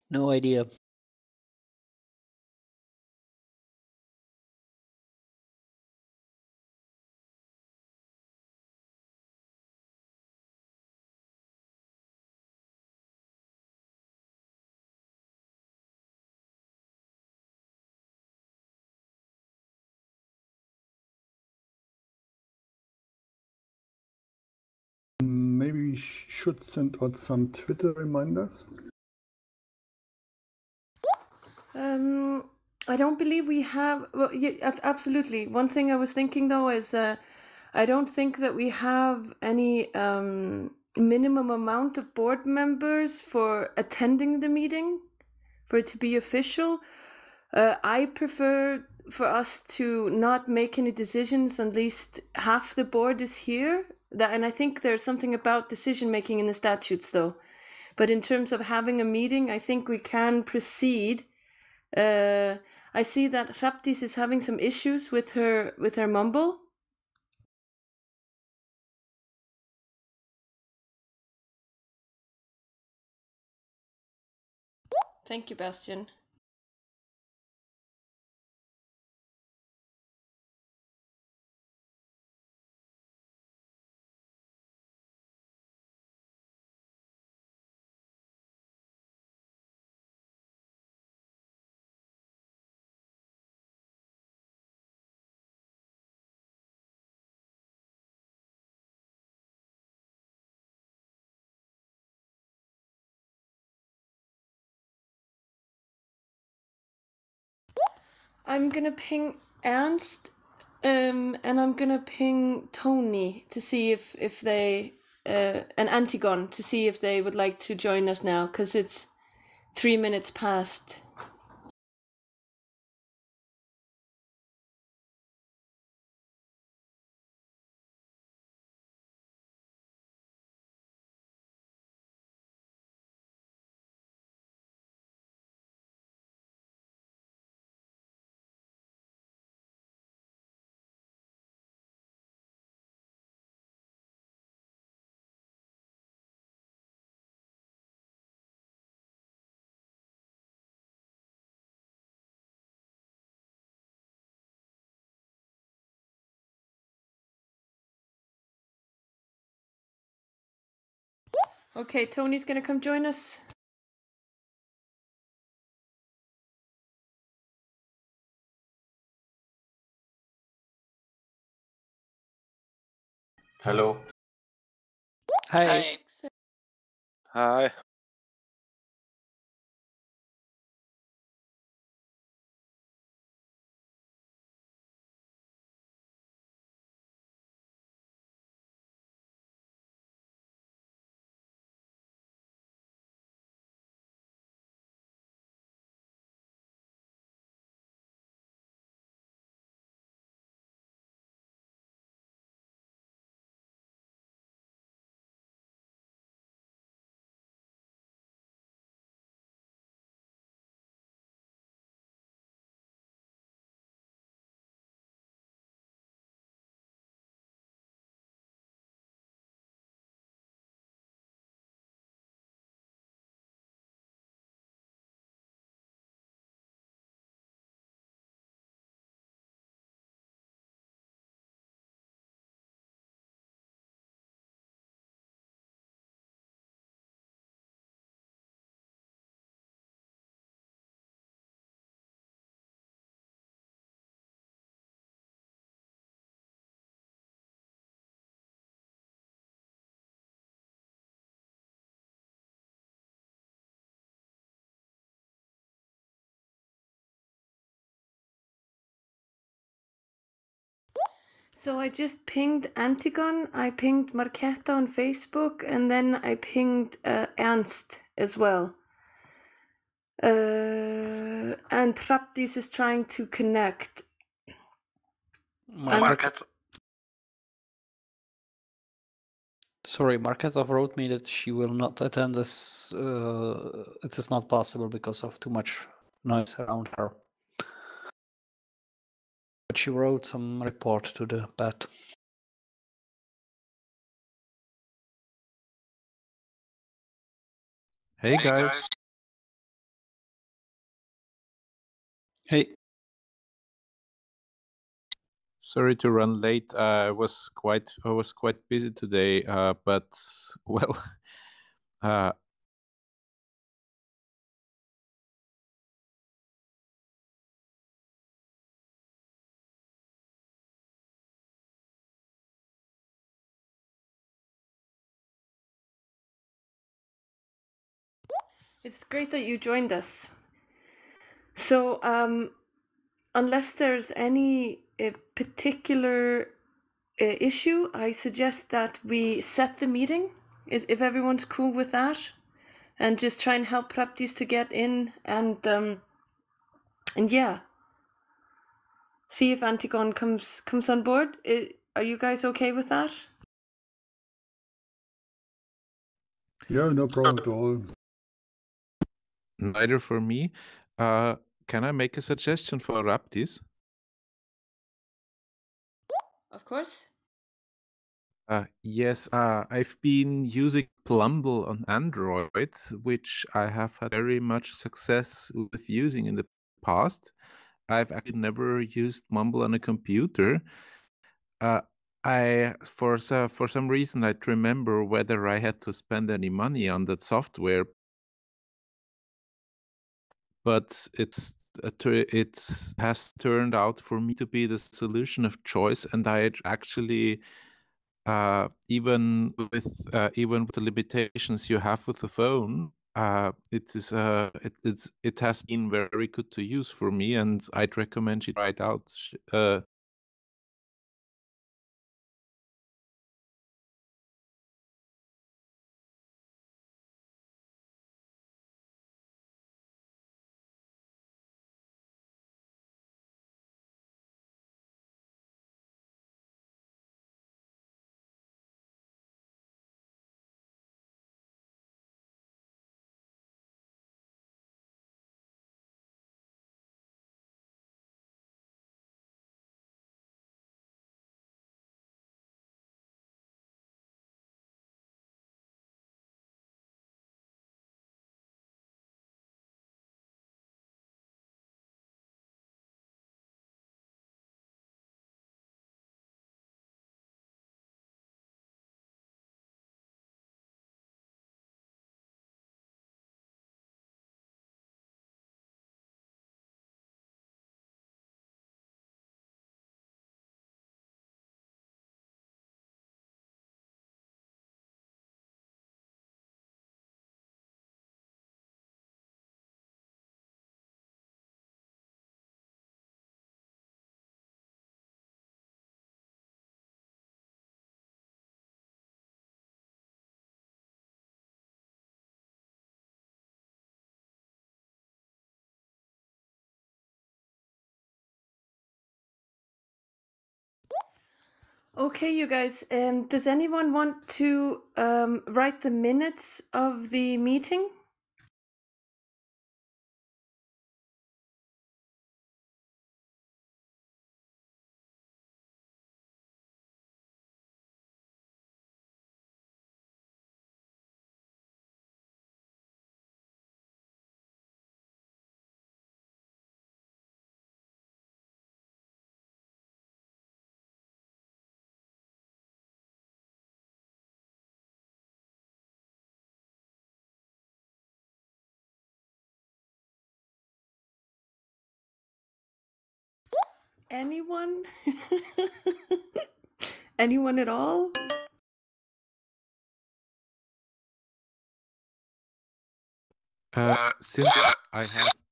No idea. Maybe we should send out some Twitter reminders. I don't believe we have. Well, yeah, absolutely. One thing I was thinking though is I don't think that we have any minimum amount of board members for attending the meeting for it to be official. I prefer for us to not make any decisions at least half the board is here. And I think there's something about decision making in the statutes though. But in terms of having a meeting, I think we can proceed. I see that Hrafdís is having some issues with her mumble. Thank you, Bastian. I'm gonna ping Ernst, and I'm gonna ping Tony to see if they and Antigone to see if they would like to join us now, because it's 3 minutes past. Okay, Tony's gonna come join us. Hello. Hi. Hi. So I just pinged Antigone, I pinged Marketa on Facebook, and then I pinged Ernst as well. And Hrafdís is trying to connect. Sorry, Marketa wrote me that she will not attend this. It is not possible because of too much noise around her. But she wrote some report to the pet. Hey guys. Hey. Sorry to run late. I was quite busy today. But well, It's great that you joined us. So, unless there's any particular issue, I suggest that we set the meeting, if everyone's cool with that, and just try and help Praptis to get in and yeah, see if Antigone comes on board. Are you guys okay with that? Yeah, no problem at all. neither for me. Can I make a suggestion for Raptis? Of course. Yes, I've been using Plumble on Android, which I have had very much success with using in the past. I've actually never used Mumble on a computer. For some reason, I don't remember whether I had to spend any money on that software, but it has turned out for me to be the solution of choice, and I actually. Even with the limitations you have with the phone, it has been very good to use for me, and I'd recommend you try it out. Okay, you guys. Does anyone want to write the minutes of the meeting? Anyone? Anyone at all? Since I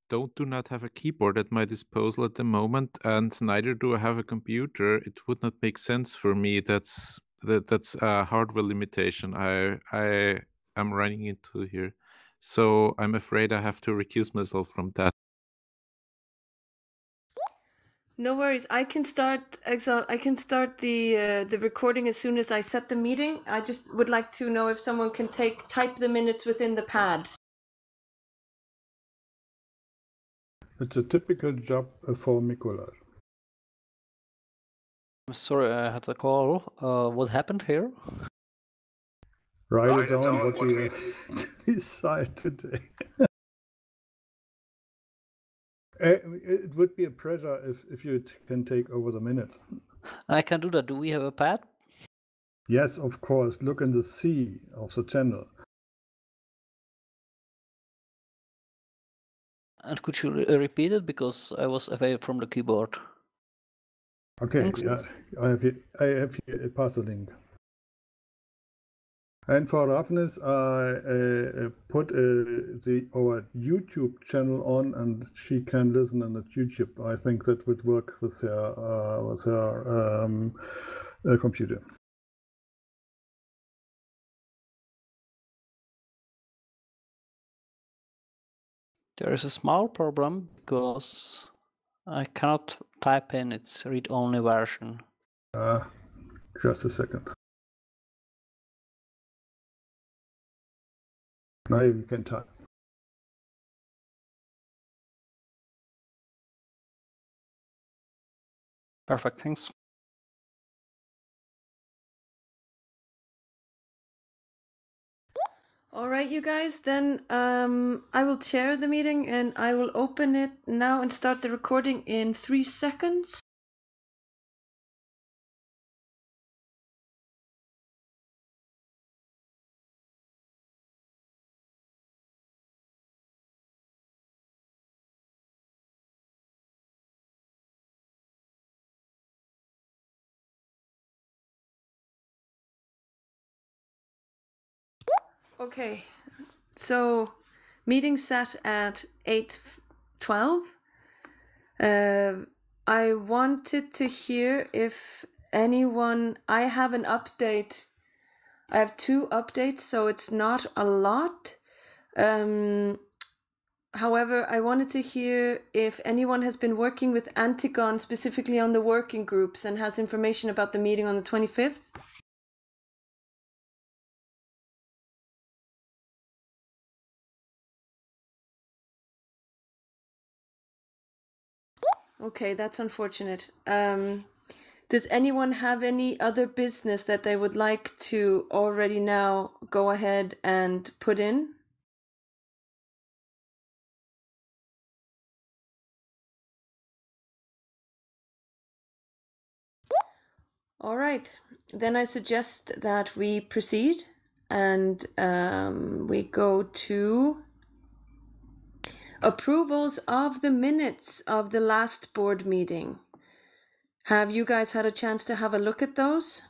do not have a keyboard at my disposal at the moment, and neither do I have a computer, it would not make sense for me. That's a hardware limitation I am running into here. So I'm afraid I have to recuse myself from that. No worries. I can start the recording as soon as I set the meeting. I just would like to know if someone can type the minutes within the pad. It's a typical job for Mikola. I'm sorry, I had a call. What happened here? Write it down what we decide today. It would be a pleasure if you can take over the minutes. I can do that. Do we have a pad? Yes, of course. Look in the C of the channel. And could you repeat it, because I was away from the keyboard? Okay, Thanks. yeah, I have here pass the link. And for roughness, I put our YouTube channel on, and she can listen on the YouTube. I think that would work with her computer. There is a small problem because I cannot type in its read-only version. Just a second. Now you can type. Perfect, thanks. All right, you guys, then I will chair the meeting and I will open it now and start the recording in 3 seconds. Okay, so meeting set at 8:12. I wanted to hear if anyone, I have an update. I have 2 updates, so it's not a lot. However, I wanted to hear if anyone has been working with Antigon specifically on the working groups and has information about the meeting on the 25th. Okay, that's unfortunate. Does anyone have any other business that they would like to already now go ahead and put in? All right, then I suggest that we proceed and we go to approvals of the minutes of the last board meeting. Have you guys had a chance to have a look at those?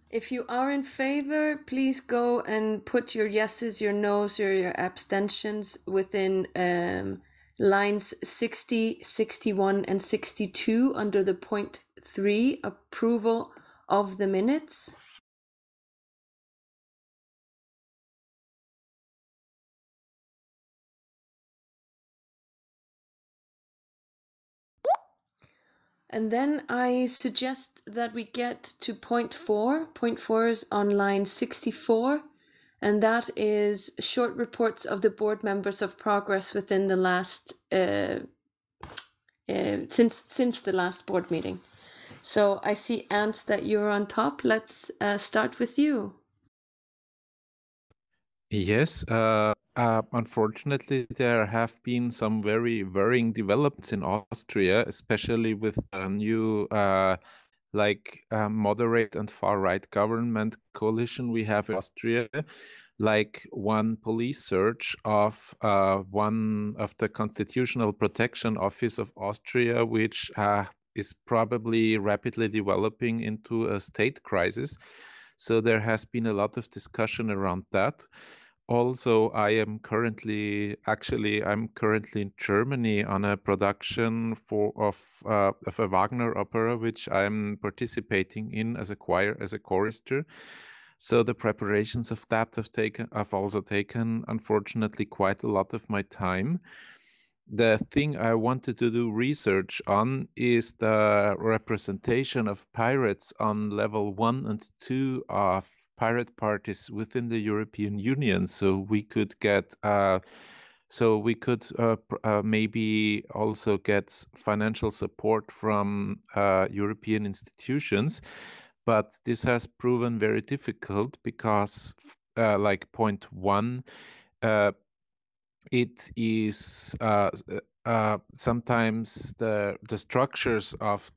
If you are in favor, please go and put your yeses, your nos, or your abstentions within lines 60, 61, and 62 under the point 3, approval of the minutes. And then I suggest that we get to point 4. Point 4 is on line 64, and that is short reports of the board members of progress within the last since the last board meeting. So I see, Ants, that you're on top. Let's start with you. Yes, unfortunately, there have been some very worrying developments in Austria, especially with a new moderate and far-right government coalition we have in Austria. Like one police search of one of the Constitutional Protection Office of Austria, which is probably rapidly developing into a state crisis. So there has been a lot of discussion around that. Also, I'm currently in Germany on a production of a Wagner opera, which I'm participating in as a chorister. So the preparations of that have also taken, unfortunately, quite a lot of my time. The thing I wanted to do research on is the representation of pirates on level 1 and 2 of pirate parties within the European Union. So we could get So we could maybe also get financial support from European institutions, but this has proven very difficult because, like point one, it is sometimes the structures of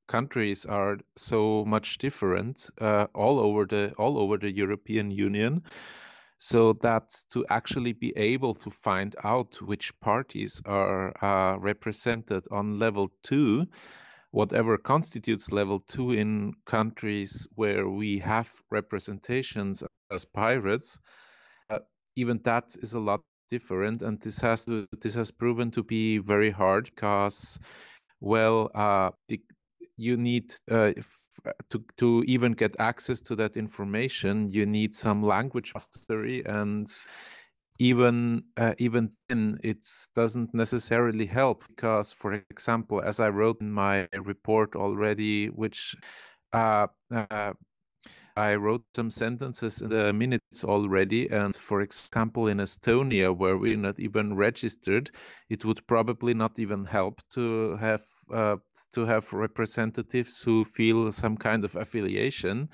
countries are so much different all over the European Union, so that to actually be able to find out which parties are represented on level 2, whatever constitutes level 2 in countries where we have representations as pirates, even that is a lot different, and this has proven to be very hard because, well, you need to even get access to that information, you need some language mastery, and even then it doesn't necessarily help because, for example, as I wrote in my report already, which I wrote some sentences in the minutes already, and for example, in Estonia, where we're not even registered, it would probably not even help to have representatives who feel some kind of affiliation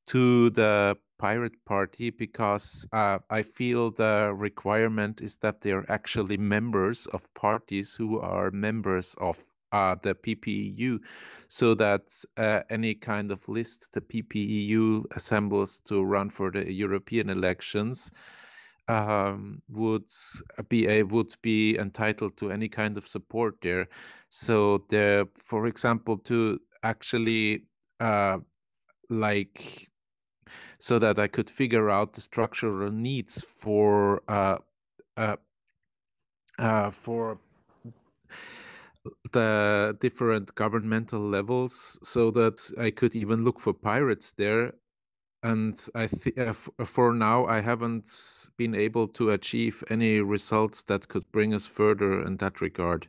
to the pirate party, because I feel the requirement is that they're actually members of parties who are members of the PPEU, so that any kind of list the PPEU assembles to run for the European elections would be entitled to any kind of support there. So for example, to actually so that I could figure out the structural needs for the different governmental levels, so that I could even look for pirates there. And I think for now, I haven't been able to achieve any results that could bring us further in that regard.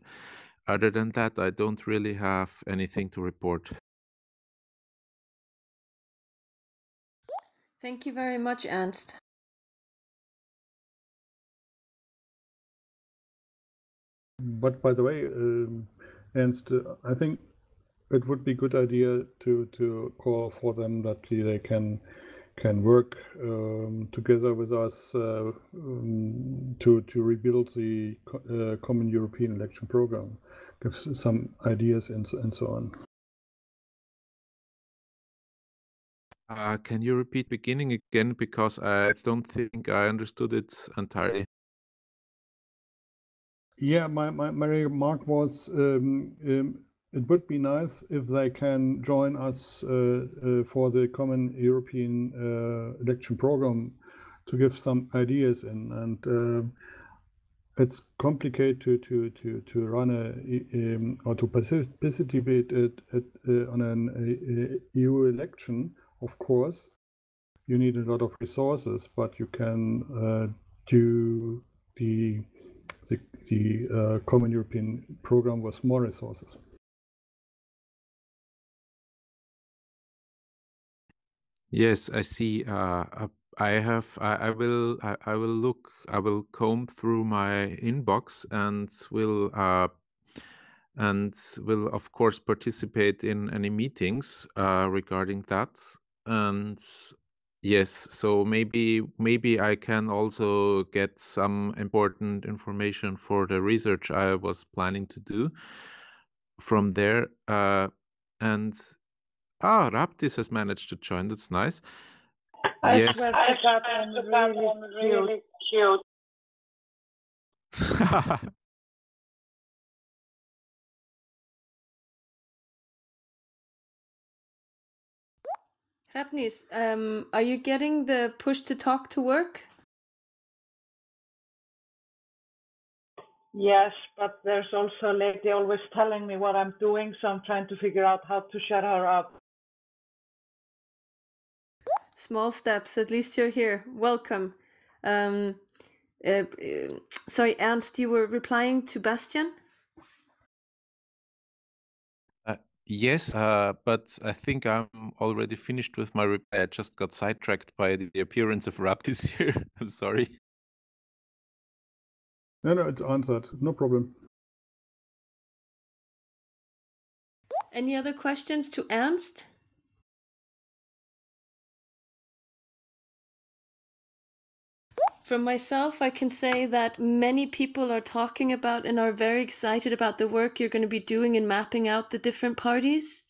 Other than that, I don't really have anything to report. Thank you very much, Ernst. But by the way, Ernst, I think it would be a good idea to call for them that they can work together with us to rebuild the common European election program, give some ideas and so on. Can you repeat beginning again, because I don't think I understood it entirely. Yeah, my remark was it would be nice if they can join us for the common European election program to give some ideas in, and it's complicated to run or to participate on an EU election. Of course, you need a lot of resources, but you can do the common European program with more resources. Yes, I see. I will comb through my inbox and will of course participate in any meetings regarding that. And yes, so maybe I can also get some important information for the research I was planning to do from there. And Raptis has managed to join. That's nice. Yes. Really cute. Rapnis, are you getting the push to talk to work? Yes, but there's also a lady always telling me what I'm doing, so I'm trying to figure out how to shut her up. Small steps, at least you're here. Welcome. Sorry, Ernst, you were replying to Bastian? Yes, but I think I'm already finished with my reply. I just got sidetracked by the appearance of Raptis here. I'm sorry. No, it's answered. No problem. Any other questions to Ernst? From myself, I can say that many people are talking about and are very excited about the work you're going to be doing in mapping out the different parties.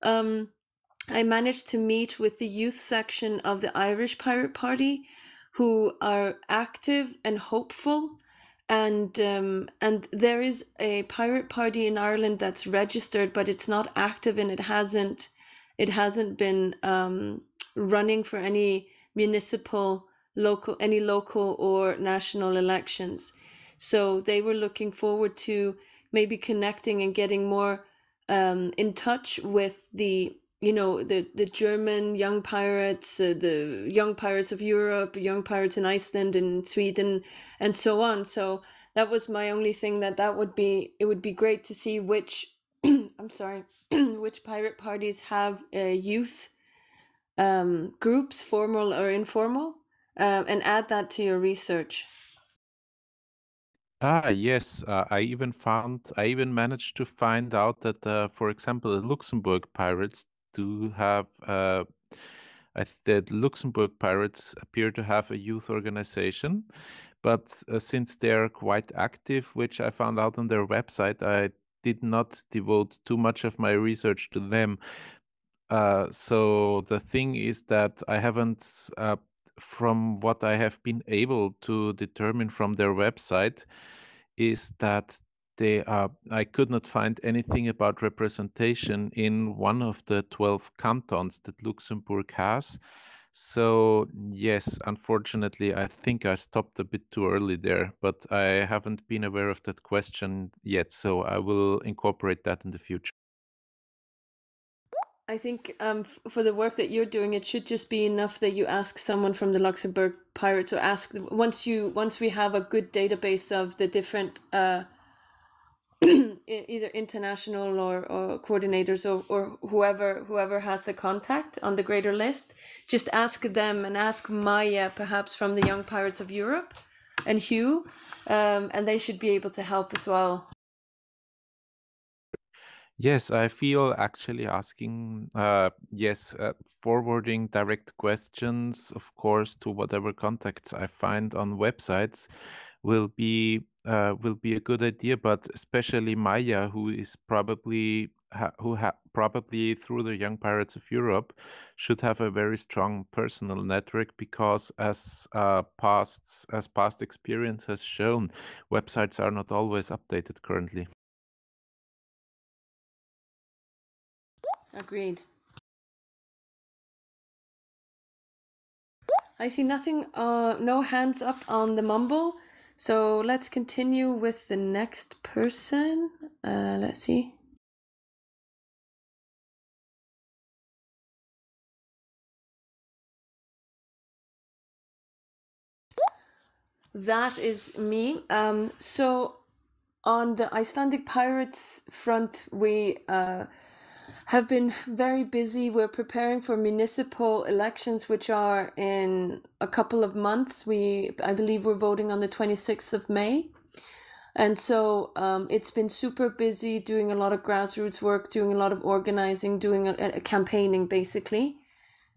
I managed to meet with the youth section of the Irish Pirate Party, who are active and hopeful. And there is a pirate party in Ireland that's registered, but it's not active, and it hasn't been running for any local or national elections. So they were looking forward to maybe connecting and getting more in touch with the German young pirates, the young pirates of Europe, young pirates in Iceland and Sweden, and so on. So that was my only thing, it would be great to see which I'm sorry, which pirate parties have youth groups, formal or informal, and add that to your research. Yes, I even managed to find out that, for example, the Luxembourg pirates do have, the Luxembourg pirates appear to have a youth organization, but since they're quite active, which I found out on their website, I did not devote too much of my research to them. So the thing is that I haven't, from what I have been able to determine from their website, is that I could not find anything about representation in one of the 12 cantons that Luxembourg has. So yes, unfortunately, I think I stopped a bit too early there, but I haven't been aware of that question yet, so I will incorporate that in the future. I think for the work that you're doing, it should just be enough that you ask someone from the Luxembourg Pirates, or ask once we have a good database of the different either international or coordinators or whoever has the contact on the greater list, just ask them, and ask Maya perhaps from the Young Pirates of Europe, and Hugh, and they should be able to help as well. Yes, I feel actually asking, forwarding direct questions, of course, to whatever contacts I find on websites will be a good idea. But especially Maya, who is probably probably through the Young Pirates of Europe, should have a very strong personal network, because as past experience has shown, websites are not always updated currently. Agreed. I see nothing, no hands up on the Mumble. So let's continue with the next person. Let's see. That is me. So on the Icelandic Pirates front, we have been very busy. We're preparing for municipal elections, which are in a couple of months. I believe we're voting on the 26th of May. And so it's been super busy, doing a lot of grassroots work, doing a lot of organizing, doing a campaigning, basically.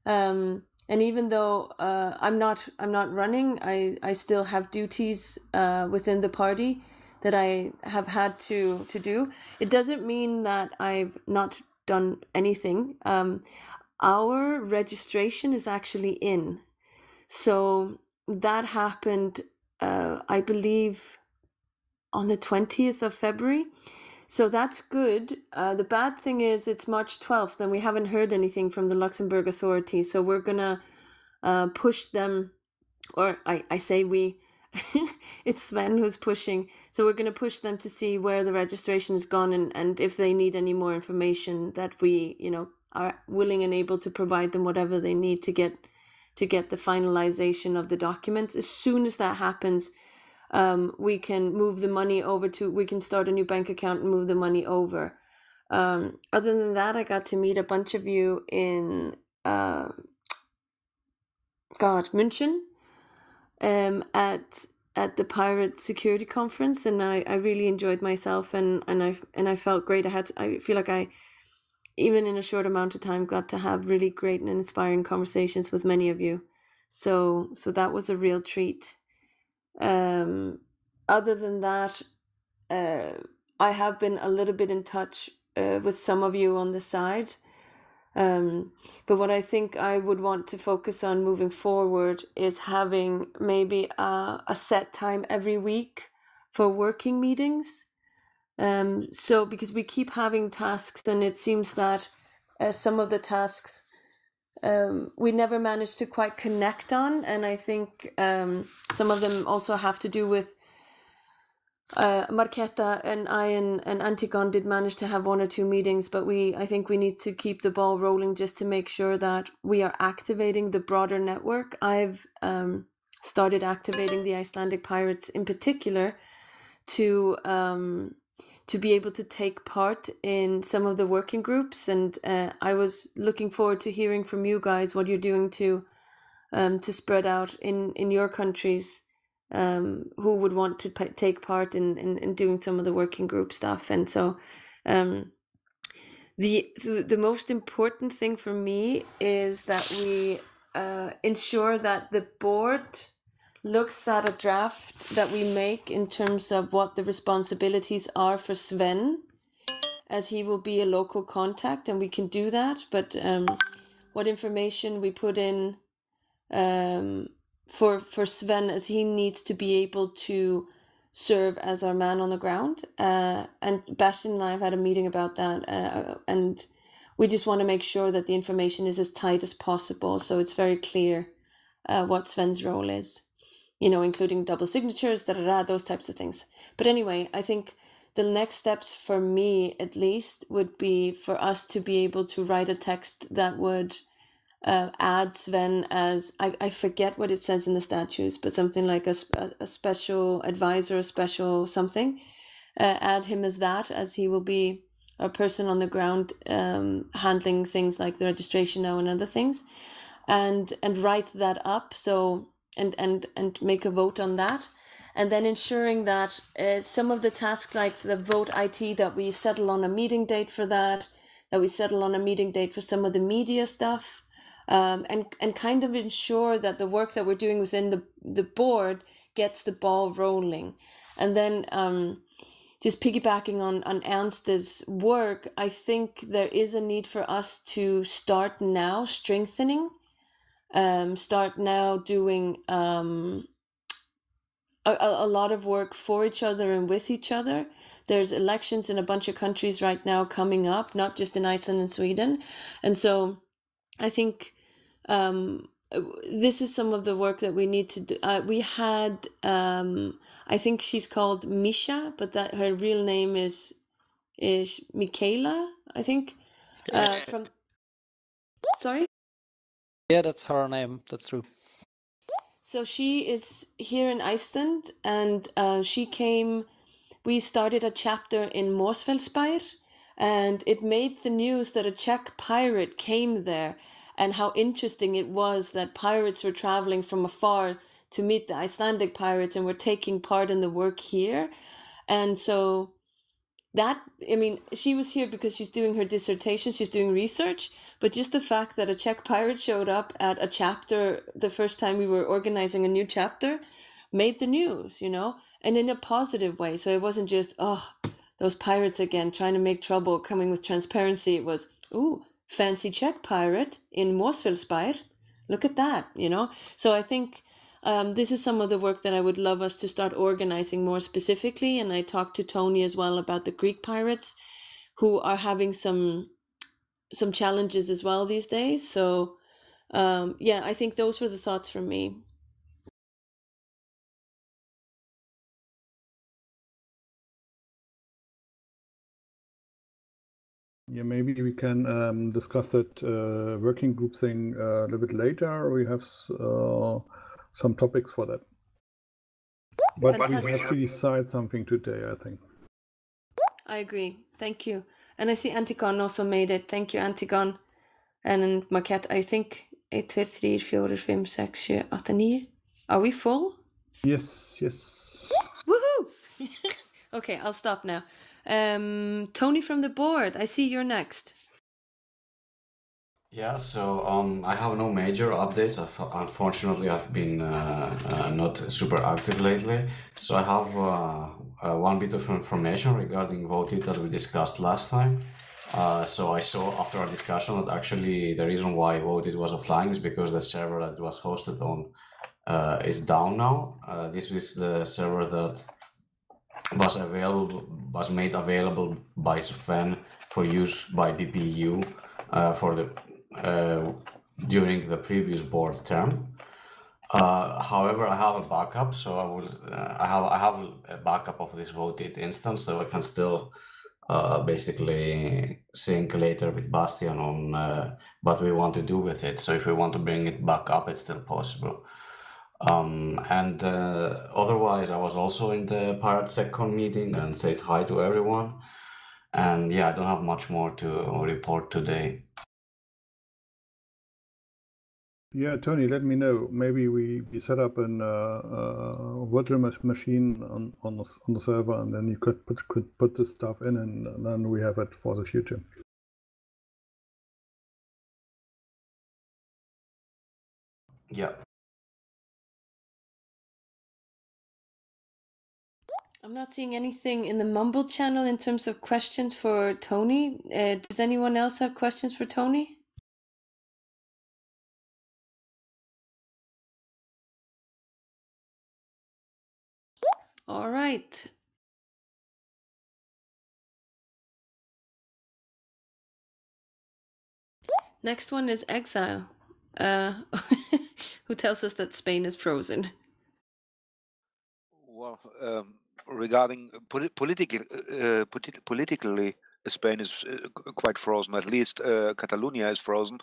And even though I'm not running, I still have duties within the party that I have had to do. It doesn't mean that I've not done anything. Our registration is actually in. So that happened, I believe, on the 20th of February. So that's good. The bad thing is it's March 12th and we haven't heard anything from the Luxembourg authorities. So we're going to push them, or I say we, it's Sven who's pushing. So we're going to push them to see where the registration has gone, and if they need any more information, that we, are willing and able to provide them whatever they need to get the finalization of the documents. As soon as that happens, we can move the money over we can start a new bank account and move the money over. Other than that, I got to meet a bunch of you in München, at at the Pirate Security Conference, and I really enjoyed myself, and I felt great. I feel like I, even in a short amount of time, got to have really great and inspiring conversations with many of you. So that was a real treat. Other than that, I have been a little bit in touch with some of you on the side. But what I think I would want to focus on moving forward is having maybe a set time every week for working meetings. So because we keep having tasks, and it seems that some of the tasks we never managed to quite connect on, and I think some of them also have to do with Marketa and I and Antigon did manage to have 1 or 2 meetings, but I think we need to keep the ball rolling just to make sure that we are activating the broader network. I've started activating the Icelandic Pirates in particular to be able to take part in some of the working groups, and I was looking forward to hearing from you guys what you're doing to spread out in your countries. Who would want to take part in doing some of the working group stuff. And so the most important thing for me is that we ensure that the board looks at a draft that we make in terms of what the responsibilities are for Sven, as he will be a local contact, and we can do that. But what information we put in for Sven, as he needs to be able to serve as our man on the ground. And Bastian and I have had a meeting about that, and we just want to make sure that the information is as tight as possible, so it's very clear what Sven's role is, including double signatures, those types of things. But anyway, I think the next steps for me, at least, would be for us to be able to write a text that would add Sven as, I forget what it says in the statutes, but something like a special advisor, a special something. Add him as that, as he will be a person on the ground handling things like the registration now and other things, and write that up. So and make a vote on that, and then ensuring that some of the tasks like the vote IT, that we settle on a meeting date for that we settle on a meeting date for some of the media stuff. And kind of ensure that the work that we're doing within the board gets the ball rolling. And then just piggybacking on Ernst's work, I think there is a need for us to start now strengthening, start now doing a lot of work for each other and with each other. There's elections in a bunch of countries right now coming up, not just in Iceland and Sweden. And so I think this is some of the work that we need to do. We had, I think she's called Misha, but that her real name is Michaela, I think. Sorry? Yeah, that's her name. That's true. So she is here in Iceland, and we started a chapter in Mosfellsbær, and it made the news that a Czech pirate came there, and how interesting it was that pirates were traveling from afar to meet the Icelandic pirates and were taking part in the work here. And so she was here because she's doing her dissertation, she's doing research, but just the fact that a Czech pirate showed up at a chapter the first time we were organizing a new chapter made the news, and in a positive way. So it wasn't just, those pirates again trying to make trouble, coming with transparency. It was, fancy Czech pirate in Mosfellsbær. Look at that, So I think this is some of the work that I would love us to start organizing more specifically. And I talked to Tony as well about the Greek pirates, who are having some challenges as well these days. So I think those were the thoughts from me. Yeah, maybe we can discuss that working group thing a little bit later. We have some topics for that. But Fantastic. we have to decide something today, I think. I agree. Thank you. And I see Antigon also made it. Thank you, Antigon. And Marquette, I think 1, 2, 3, 4, 5, 6, 7, 8, 9. Are we full? Yes, yes. Woohoo! Okay, I'll stop now. Tony from the board, I see you're next. Yeah, so I have no major updates. Unfortunately, I've been not super active lately. So I have one bit of information regarding Voted that we discussed last time. So I saw after our discussion that actually the reason why Voted was offline is because the server that was hosted on is down now. This is the server that was made available by Sven for use by PPEU for the during the previous board term. However, I have a backup, so I have a backup of this Voted instance, so I can still basically sync later with Bastian on what we want to do with it. So if we want to bring it back up, it's still possible. And otherwise, I was also in the Pirate SecCon meeting and said hi to everyone. And yeah, I don't have much more to report today. Yeah, Tony, let me know. Maybe we set up an virtual machine on the server, and then you could put this stuff in, and then we have it for the future. Yeah. I'm not seeing anything in the Mumble channel in terms of questions for Tony. Does anyone else have questions for Tony? All right. Next one is Exile, who tells us that Spain is frozen. Well, regarding politically, Spain is quite frozen. At least Catalonia is frozen,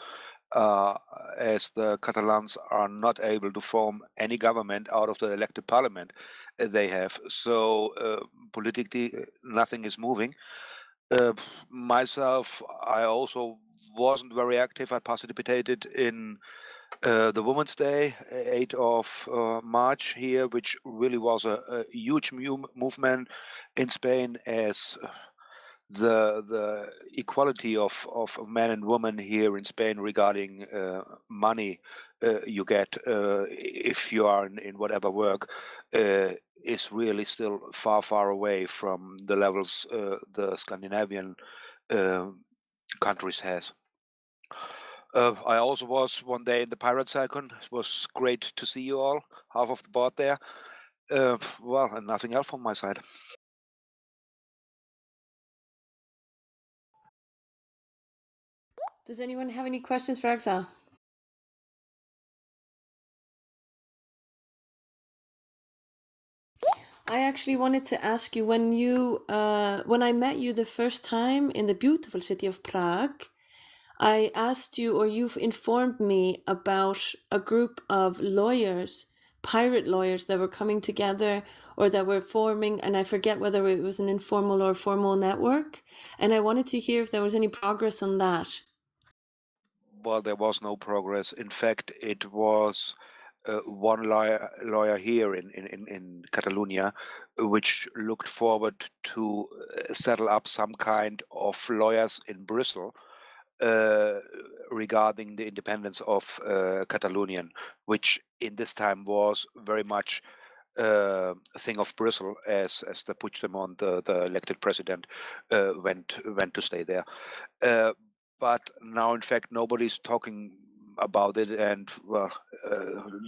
as the Catalans are not able to form any government out of the elected parliament they have. So politically, nothing is moving. Myself, I also wasn't very active. I participated in the Women's Day, 8th of March here, which really was a huge movement in Spain, as the equality of men and women here in Spain regarding money you get if you are in whatever work is really still far away from the levels the Scandinavian countries has. I also was one day in the Pirate SecCon. It was great to see you all, half of the board there. Well, and nothing else from my side. Does anyone have any questions for Exile? I actually wanted to ask you, when I met you the first time in the beautiful city of Prague, I asked you, or you've informed me about a group of lawyers, pirate lawyers, that were coming together or that were forming, and I forget whether it was an informal or formal network. And I wanted to hear if there was any progress on that. Well, there was no progress. In fact, it was one lawyer here in Catalonia, which looked forward to settle up some kind of lawyers in Brussels regarding the independence of Catalonian, which in this time was very much a thing of Brussels, as the Puigdemont, the elected president, went to stay there. But now, in fact, nobody's talking about it, and well,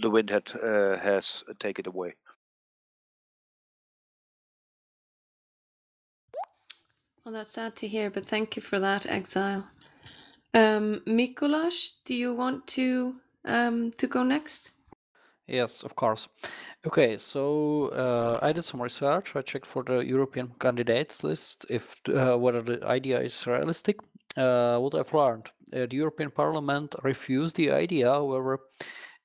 the wind has taken it away. Well, that's sad to hear, but thank you for that, Exile. Mikuláš, do you want to go next? Yes, of course. Okay, so I did some research. I checked for the European candidates list if whether the idea is realistic. What I've learned, the European Parliament refused the idea. However,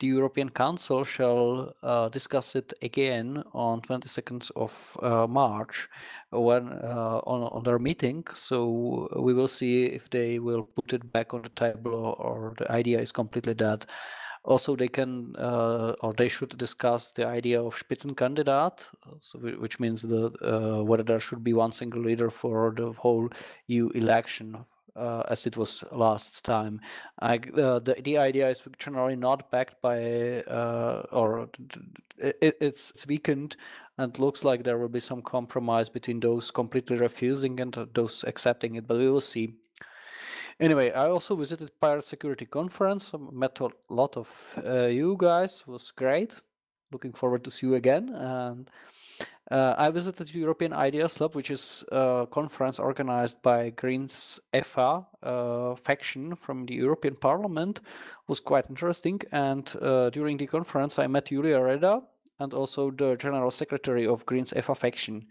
the European Council shall discuss it again on 22nd of March when on their meeting. So we will see if they will put it back on the table or the idea is completely dead. Also, they can or they should discuss the idea of Spitzenkandidat, so which means whether there should be one single leader for the whole EU election, as it was last time. The idea is generally not backed by or it's weakened, and looks like there will be some compromise between those completely refusing and those accepting it, but we will see. Anyway, I also visited Pirate Security Conference, met a lot of you guys, it was great. Looking forward to see you again. And I visited European Ideas Lab, which is a conference organized by Greens EFA faction from the European Parliament. It was quite interesting. And during the conference, I met Julia Reda and also the General Secretary of Greens EFA faction.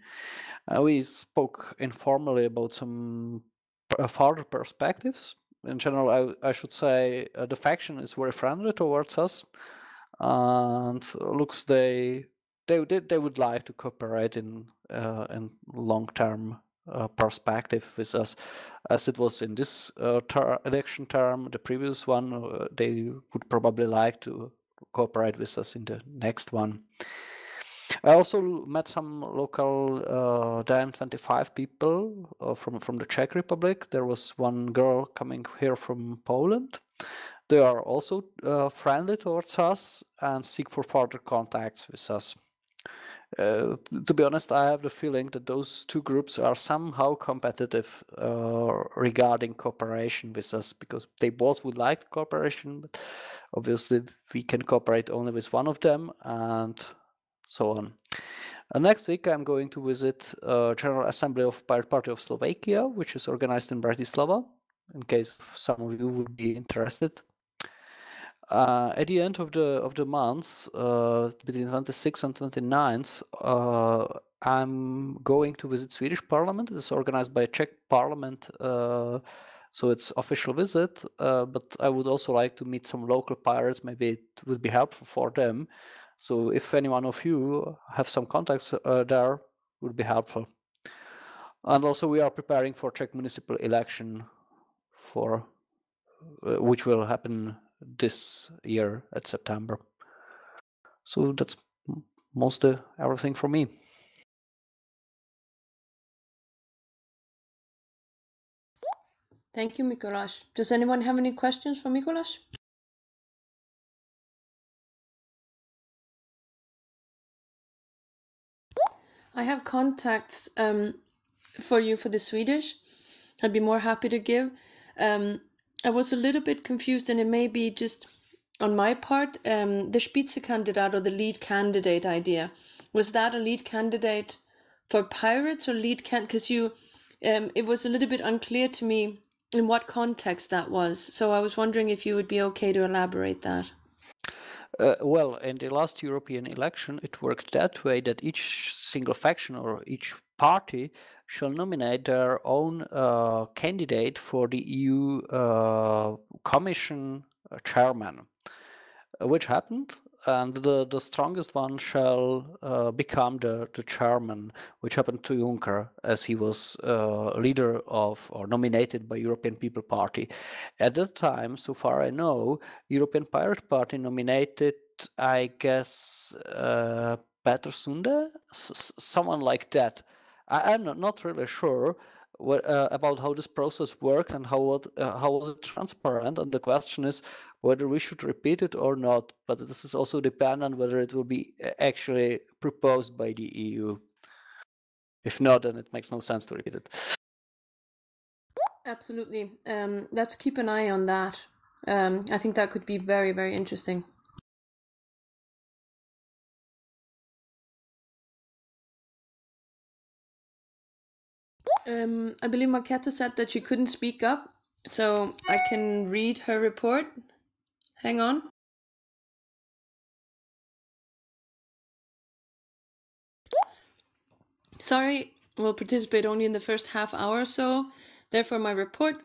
We spoke informally about some further perspectives. In general, I should say the faction is very friendly towards us, and looks they would like to cooperate in long-term perspective with us, as it was in this election term. The previous one, they would probably like to cooperate with us in the next one. I also met some local DiEM25 people from the Czech Republic. There was one girl coming here from Poland. They are also friendly towards us and seek for further contacts with us. To be honest, I have the feeling that those two groups are somehow competitive regarding cooperation with us, because they both would like cooperation, but obviously we can cooperate only with one of them, and so on. Next week, I'm going to visit General Assembly of Pirate Party of Slovakia, which is organized in Bratislava, in case some of you would be interested. At the end of the month, between 26th and 29th, I'm going to visit Swedish Parliament. It is organized by Czech Parliament, so it's official visit. But I would also like to meet some local pirates. Maybe it would be helpful for them. So if any one of you have some contacts there, would be helpful. And also we are preparing for Czech municipal election, for which will happen this year at September. So that's mostly everything from me. Thank you, Mikolas. Does anyone have any questions for Mikolas? I have contacts for you for the Swedish. I'd be more happy to give. I was a little bit confused, and it may be just on my part. The Spitzenkandidat, or the lead candidate idea, was that a lead candidate for pirates or lead because it was a little bit unclear to me in what context that was. So I was wondering if you would be okay to elaborate that. Well, in the last European election, it worked that way that each single faction or each party shall nominate their own candidate for the EU Commission chairman, which happened, and the strongest one shall become the chairman, which happened to Juncker, as he was leader of, or nominated by European People Party. At that time, so far I know, European Pirate Party nominated, I guess, Peter Sunde, someone like that. I'm not really sure about how this process worked and how was it transparent, and the question is whether we should repeat it or not, but this is also dependent on whether it will be actually proposed by the EU. If not, then it makes no sense to repeat it. Absolutely. Let's keep an eye on that. I think that could be very, very interesting. I believe Marketa said that she couldn't speak up, so I can read her report. Hang on. Sorry, will participate only in the first half hour or so. Therefore, my report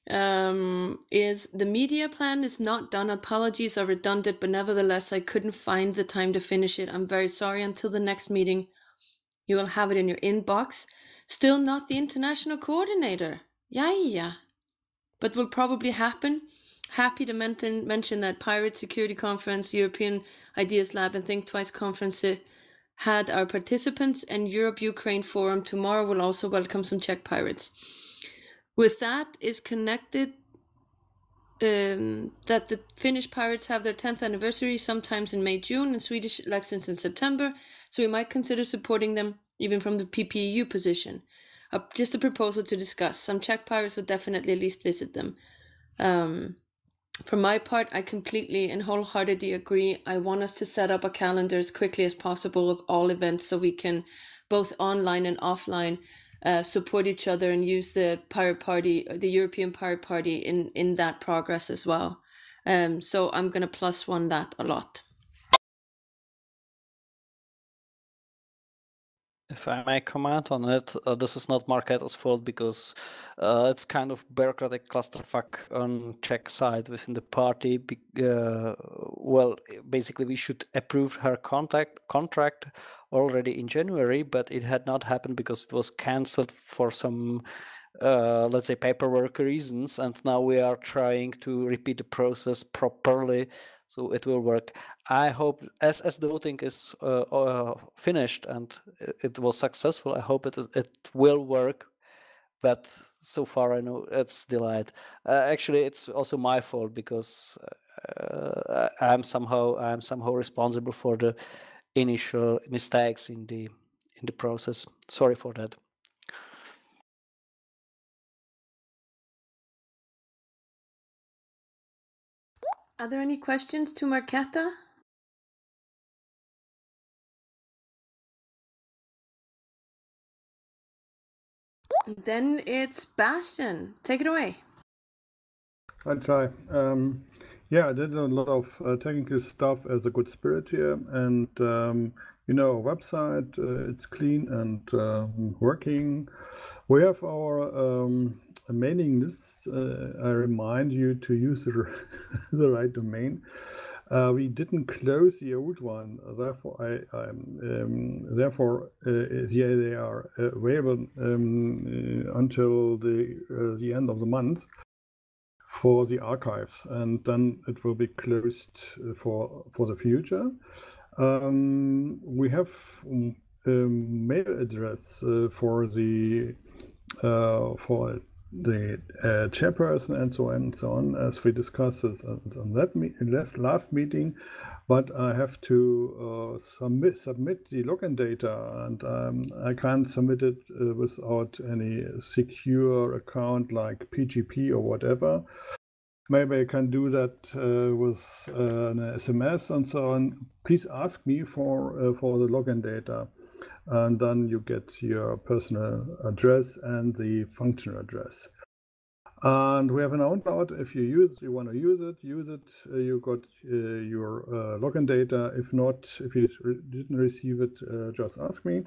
is the media plan is not done. Apologies are redundant, but nevertheless, I couldn't find the time to finish it. I'm very sorry. Until the next meeting, you will have it in your inbox. Still not the international coordinator. Yeah. But will probably happen. Happy to mention that Pirate Security Conference, European Ideas Lab, and Think Twice Conference had our participants, and Europe-Ukraine Forum tomorrow will also welcome some Czech pirates. With that is connected that the Finnish pirates have their 10th anniversary sometimes in May, June, and Swedish elections in September, so we might consider supporting them even from the PPEU position. Just a proposal to discuss. Some Czech pirates would definitely at least visit them. For my part, I completely and wholeheartedly agree. I want us to set up a calendar as quickly as possible of all events so we can, both online and offline, support each other and use the Pirate Party, the European Pirate Party in that progress as well. So I'm going to +1 that a lot. If I may comment on it, this is not Marketa's fault because it's kind of bureaucratic clusterfuck on Czech side within the party. Well, basically we should approve her contract already in January, but it had not happened because it was cancelled for some, let's say, paperwork reasons, and now we are trying to repeat the process properly so it will work. I hope, as the voting is finished and it was successful, I hope it will work. But so far, I know it's delayed. Actually, it's also my fault because I'm somehow responsible for the initial mistakes in the process. Sorry for that. Are there any questions to Marketa? Then it's Bastian. Take it away. I'll try. Yeah, I did a lot of technical stuff as a good spirit here, and you know, our website, it's clean and working. We have our mailing list. I remind you to use the right domain. We didn't close the old one, therefore yeah, they are available until the end of the month for the archives, and then it will be closed for the future. We have mail address for the chairperson and so on, as we discussed on that last meeting. But I have to submit the login data, and I can't submit it without any secure account like PGP or whatever. Maybe I can do that with an SMS and so on. Please ask me for the login data, and then you get your personal address and the functional address. And we have an out. If you want to use it, you got your login data. If not, if you didn't receive it, just ask me.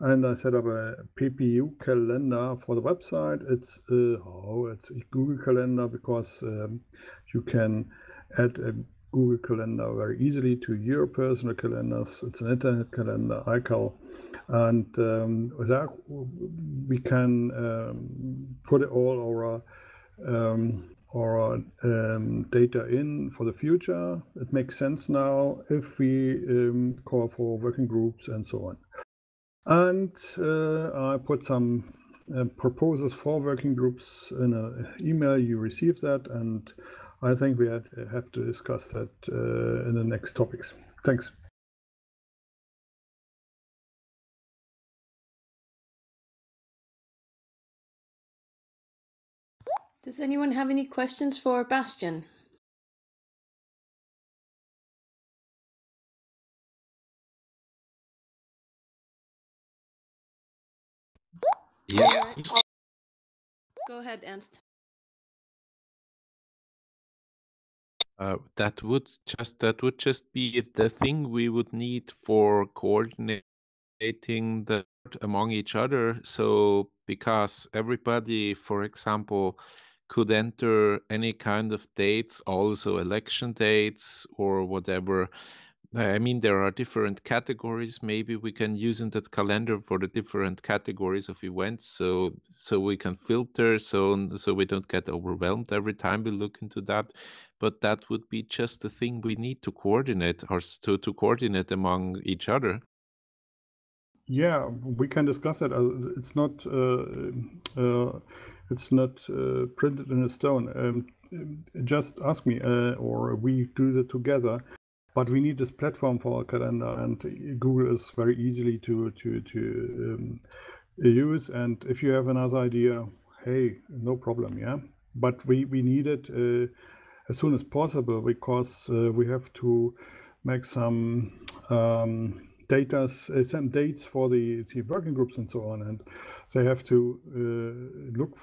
And I set up a PPEU calendar for the website. It's a Google Calendar because you can add a Google Calendar very easily to your personal calendars. It's an internet calendar, iCal. And with that, we can put all our data in for the future. It makes sense now if we call for working groups and so on. And I put some proposals for working groups in an email. You received that, and I think we have to discuss that in the next topics. Thanks. Does anyone have any questions for Bastian? Yes. Go ahead, Ernst. That would just be the thing we would need for coordinating the among each other. So because everybody, for example, could enter any kind of dates, also election dates or whatever, I mean, there are different categories. Maybe we can use in that calendar for the different categories of events, so we can filter, so we don't get overwhelmed every time we look into that. But that would be just the thing we need to coordinate, or to coordinate among each other. Yeah, we can discuss it. It's not printed in a stone. Just ask me, or we do that together. But we need this platform for our calendar, and Google is very easily to use. And if you have another idea, hey, no problem, yeah. But we need it as soon as possible, because we have to make some some dates for the working groups and so on, and they have to look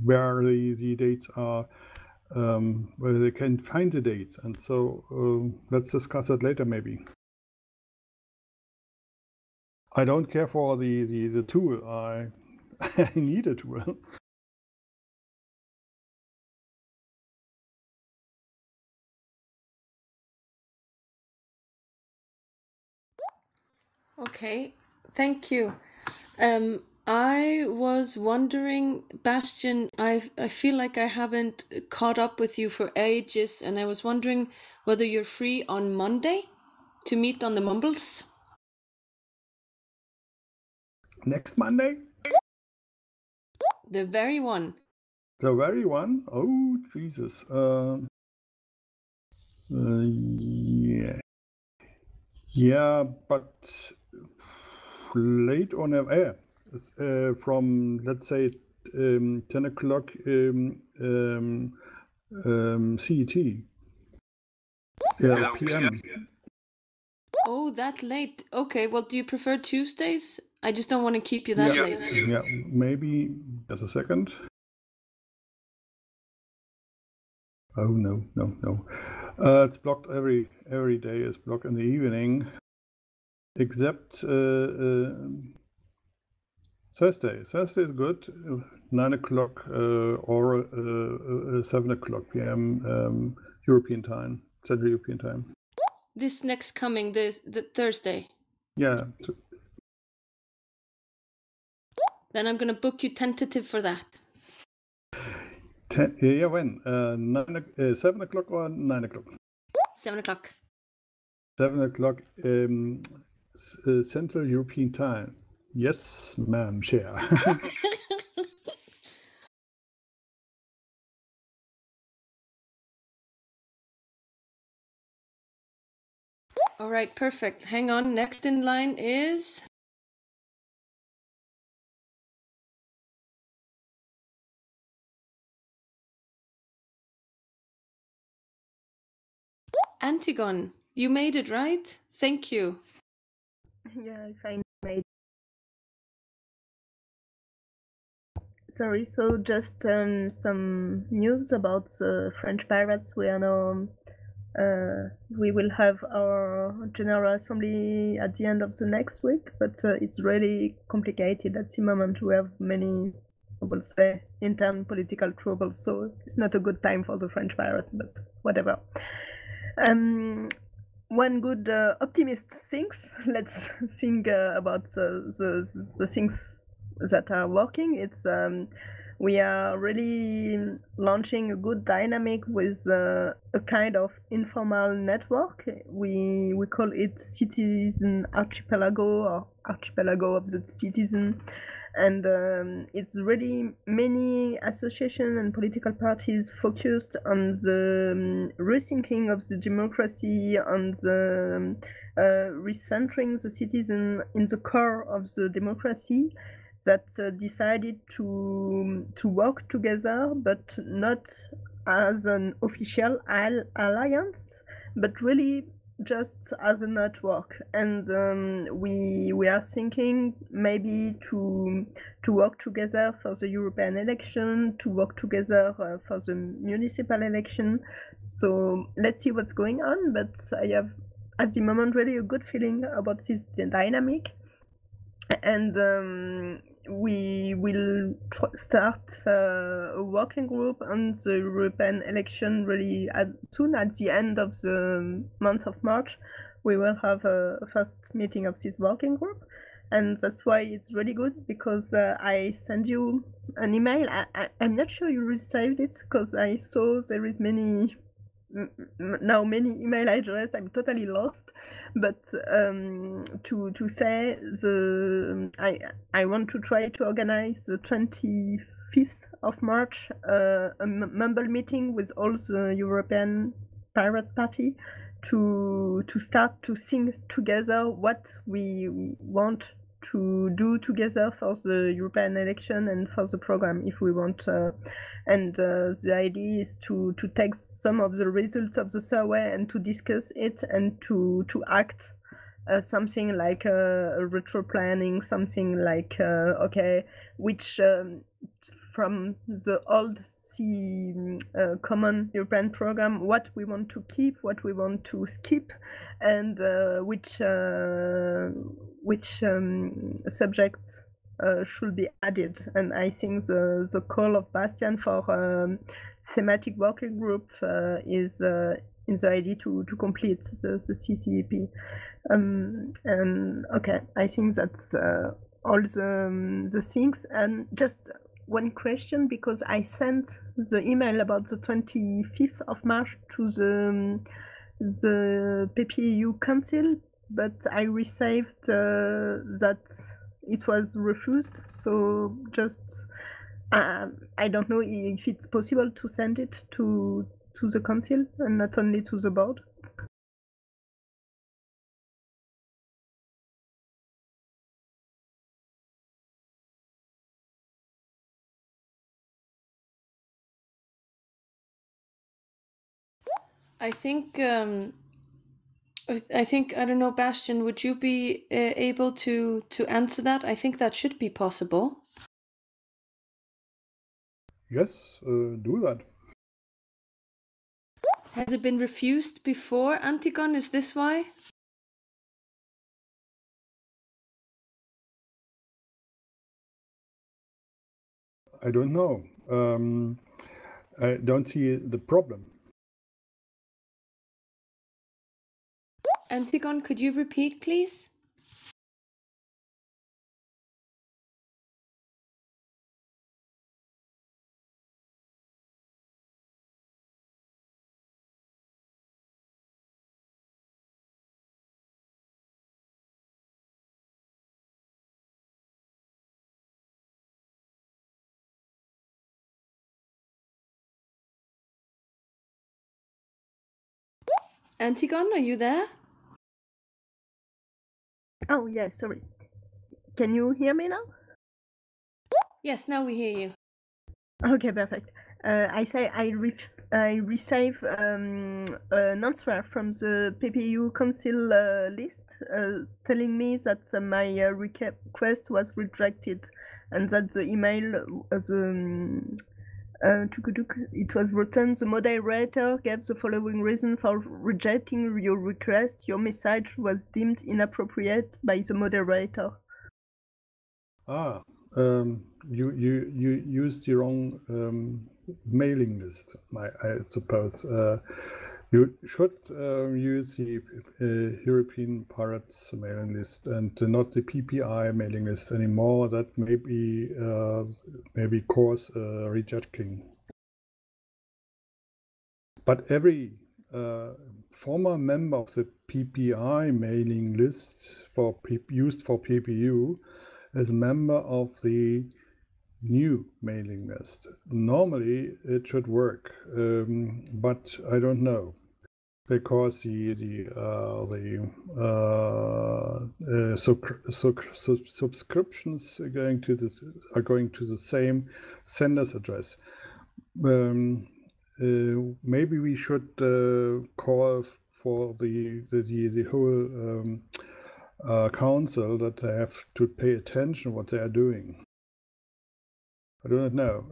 where the dates are. Where they can find the dates, and so let's discuss that later maybe. I don't care for the tool. I need a tool. Okay, thank you. I was wondering, Bastian, I feel like I haven't caught up with you for ages, and I was wondering whether you're free on Monday to meet on the Mumbles. Next Monday? The very one. The very one? Oh, Jesus. Yeah. Yeah, but late on air. From, let's say, 10 o'clock CET. Yeah, PM. Oh, that late. Okay, well, do you prefer Tuesdays? I just don't want to keep you that late. Yeah, maybe. Just a second. Oh, no. It's blocked every day. It's blocked in the evening, except Thursday. Thursday is good, 9 o'clock or 7 o'clock p.m. European time, Central European time. This next coming, the Thursday. Yeah. Then I'm going to book you tentative for that. Yeah, when? 7 o'clock or 9 o'clock? 7 o'clock. 7 o'clock Central European time. Yes, ma'am, Chair. All right, perfect. Hang on. Next in line is... Antigone. You made it, right? Thank you. Yeah, if I made. Sorry, so just some news about the French pirates. We are now. We will have our General Assembly at the end of the next week, but it's really complicated at the moment. We have many, I will say, intern political troubles, so it's not a good time for the French pirates, but whatever. One good optimist thinks. Let's think about the things that are working. It's we are really launching a good dynamic with a kind of informal network. We call it Citizen Archipelago, or Archipelago of the Citizen. And it's really many associations and political parties focused on the rethinking of the democracy, on the recentering the citizen in the core of the democracy, that decided to work together, but not as an official alliance, but really just as a network. And we are thinking maybe to work together for the European election, to work together for the municipal election. So let's see what's going on, but I have at the moment really a good feeling about this dynamic. And we will start a working group on the European election really soon. At the end of the month of March, we will have a first meeting of this working group. And that's why it's really good, because I send you an email. I'm not sure you received it, because I saw there is many email address. I'm totally lost, but to say I want to try to organize the 25th of March a member meeting with all the European Pirate Party to start to think together what we want to do together for the European election and for the program, if we want. And the idea is to take some of the results of the survey and to discuss it and to act something like retro planning, something like okay, which from the old common European program, what we want to keep, what we want to skip, and which subjects should be added. And I think the call of Bastian for thematic working group is in the idea to complete the CCEP. And okay, I think that's all the things. And just one question, because I sent the email about the 25th of March to the PPEU Council, but I received that it was refused. So just I don't know if it's possible to send it to the council and not only to the board. I think I don't know, Bastian, would you be able to answer that? I think that should be possible. Yes, do that. Has it been refused before, Antigone? Is this why? I don't know. I don't see the problem. Antigone, could you repeat, please? Antigone, are you there? Oh, yeah, sorry. Can you hear me now? Yes, now we hear you. Okay, perfect. I say I receive an answer from the PPEU Council list telling me that my request was rejected, and that the email, it was written, the moderator gave the following reason for rejecting your request. Your message was deemed inappropriate by the moderator. Ah, you used the wrong mailing list, I suppose. You should use the European Pirates mailing list and not the PPI mailing list anymore. That may be maybe cause rejecting. But every former member of the PPI mailing list used for PPU is a member of the new mailing list. Normally it should work, but I don't know, because the subscriptions are going to the same sender's address. Maybe we should call for the whole council that they have to pay attention what they are doing. I don't know.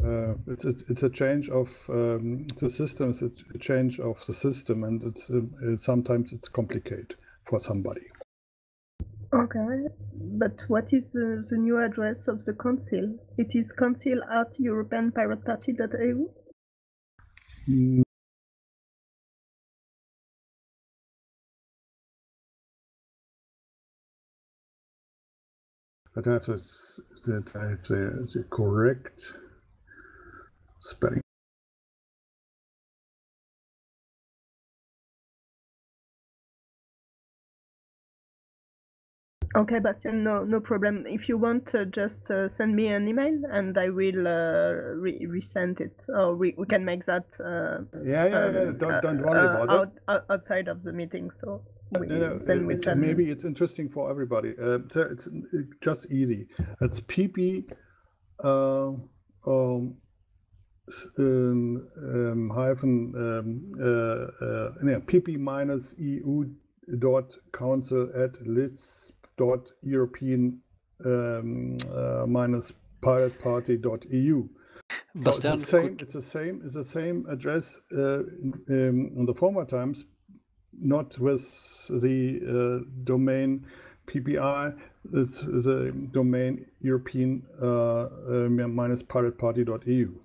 It's a change of the system. It's a change of the system, and it's sometimes it's complicated for somebody. Okay, but what is the new address of the council? It is council@europeanpirateparty.eu? Mm, but I have the correct spelling. Okay, Bastian, no problem. If you want, just send me an email and I will resend it. Or we can make that Yeah. Don't worry about it. Outside of the meeting. So Then we can. Maybe it's interesting for everybody. It's just easy. It's PP pp-eu.council@list.european-pirateparty.eu. Bastian, it's the same address in the former times, not with the domain PPI. It's the domain European-pirateparty.eu.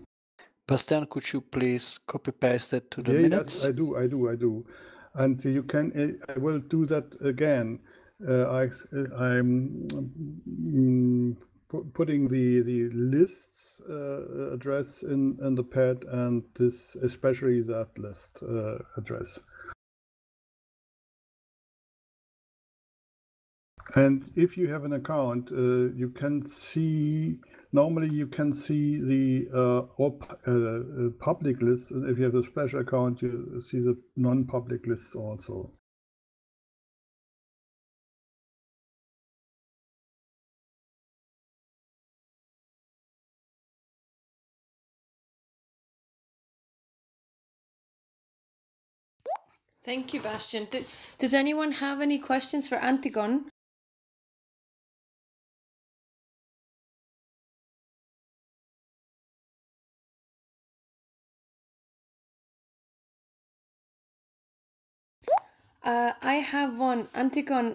Bastian, could you please copy paste it to the minutes? Yes, I do. And you can. I will do that again. I'm putting the lists address in the pad, and this especially that list address. And if you have an account, you can see. Normally, you can see the public list. If you have a special account, you see the non-public lists also. Thank you, Bastian. Does anyone have any questions for Antigone? I have one, Antigone.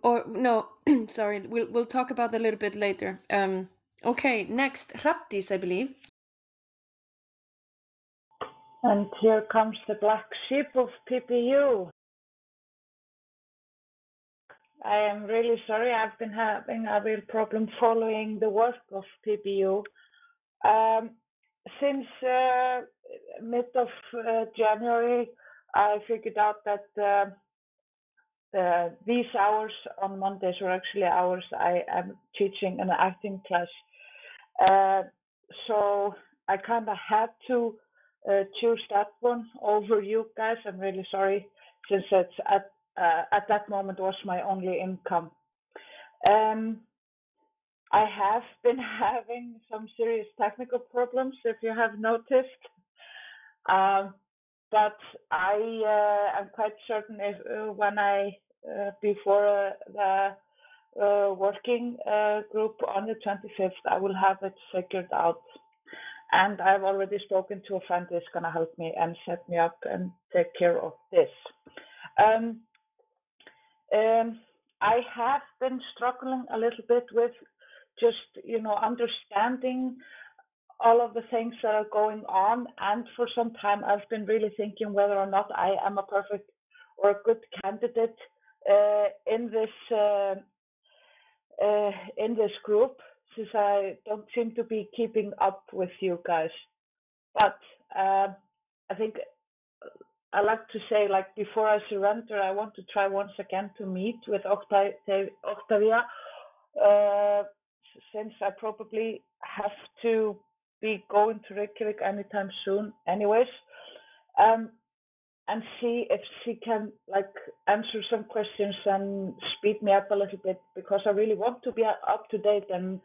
Or no, sorry. We'll talk about that a little bit later. Okay, next, Raptis, I believe. And here comes the black sheep of PPEU. I am really sorry. I've been having a real problem following the work of PPEU. Since mid of January, I figured out that these hours on Mondays were actually hours I am teaching an acting class. So I kind of had to choose that one over you guys. I'm really sorry, since it's at that moment was my only income. I have been having some serious technical problems, if you have noticed. But I am quite certain if when I before the working group on the 25th, I will have it figured out. And I've already spoken to a friend who's going to help me and set me up and take care of this. I have been struggling a little bit with just, understanding all of the things that are going on. And for some time, I've been really thinking whether or not I am a perfect or a good candidate in this group, since I don't seem to be keeping up with you guys. But I think I like to say, like, before I surrender, I want to try once again to meet with Octavia, since I probably have to be going to Reykjavik anytime soon anyways, and see if she can, like, answer some questions and speed me up a little bit, because I really want to be up to date and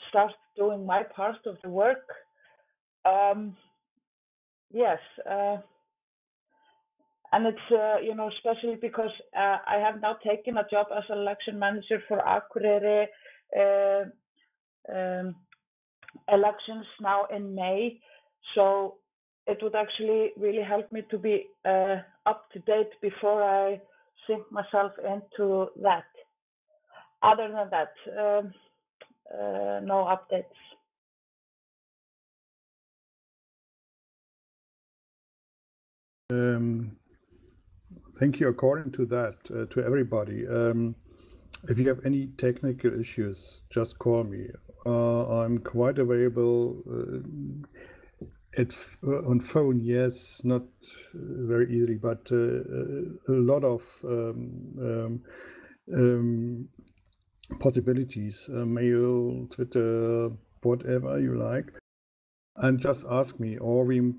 start doing my part of the work. Yes, and it's especially because I have now taken a job as election manager for Akureyri elections now in May, so it would actually really help me to be up to date before I sink myself into that. other than that, no updates. Thank you. According to that, to everybody, if you have any technical issues, just call me. I'm quite available. On phone, yes, not very easily, but a lot of possibilities, mail, Twitter, whatever you like. And just ask me, or we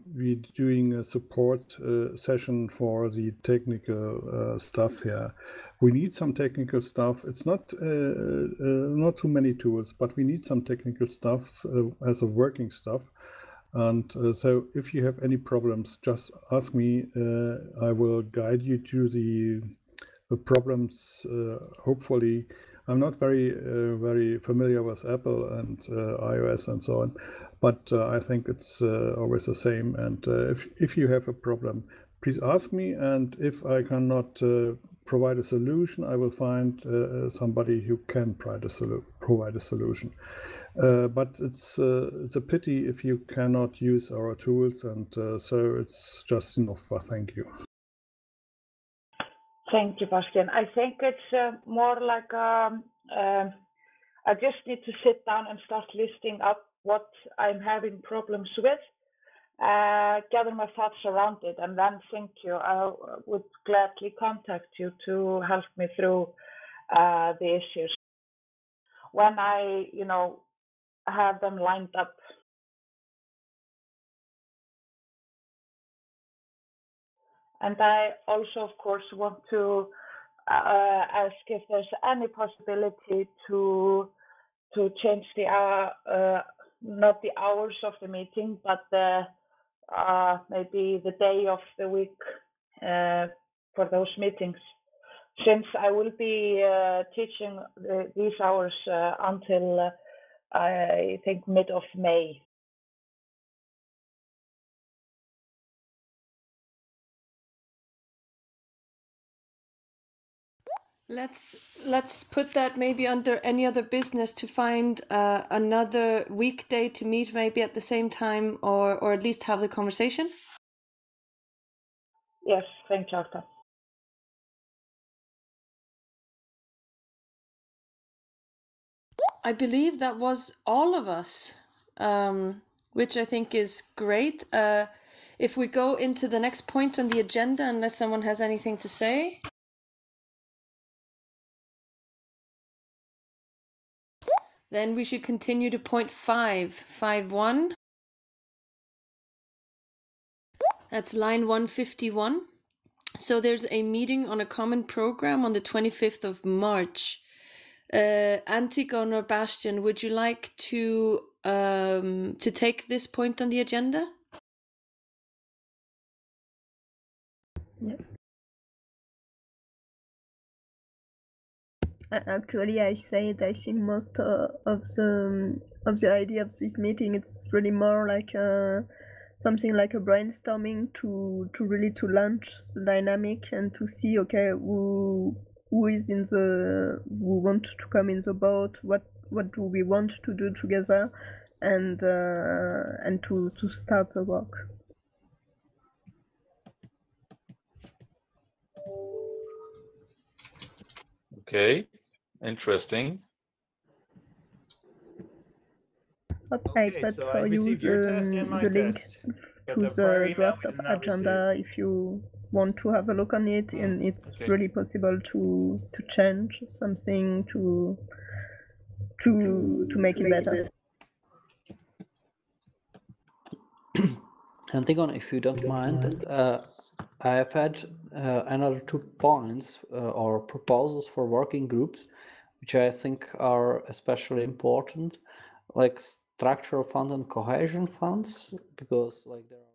doing a support session for the technical stuff here. We need some technical stuff. It's not too many tools, but we need some technical stuff as a working stuff. And so if you have any problems, just ask me. I will guide you to the problems. Hopefully, I'm not very familiar with Apple and iOS and so on, but I think it's always the same. And if you have a problem, please ask me. And if I cannot provide a solution, I will find somebody who can provide a solution. But it's a pity if you cannot use our tools, and so it's just enough. Thank you. Thank you, Bastian. I think it's more like I just need to sit down and start listing up what I'm having problems with, gather my thoughts around it, and then thank you. I would gladly contact you to help me through the issues when I, have them lined up. And I also, of course, want to ask if there's any possibility to change the not the hours of the meeting, but maybe the day of the week for those meetings, since I will be teaching these hours until I think mid of May. Let's put that maybe under any other business to find another weekday to meet maybe at the same time, or at least have the conversation. Yes, thank you, Arta. I believe that was all of us, which I think is great. If we go into the next point on the agenda, unless someone has anything to say. Then we should continue to point 5.1. That's line 151. So there's a meeting on a common program on the 25th of March. Antigone or Bastian, would you like to take this point on the agenda? Yes. Actually, I think most of the idea of this meeting, it's really more like something like a brainstorming to really to launch the dynamic and to see, okay, who is who want to come in the boat, what do we want to do together, and to start the work. Okay, interesting. I put for you the link to the draft of agenda if you want to have a look on it, and it's really possible to change something to make it better. Antigone, if you don't mind, I have had another 2 points or proposals for working groups, which I think are especially important, like structural fund and cohesion funds, because like there are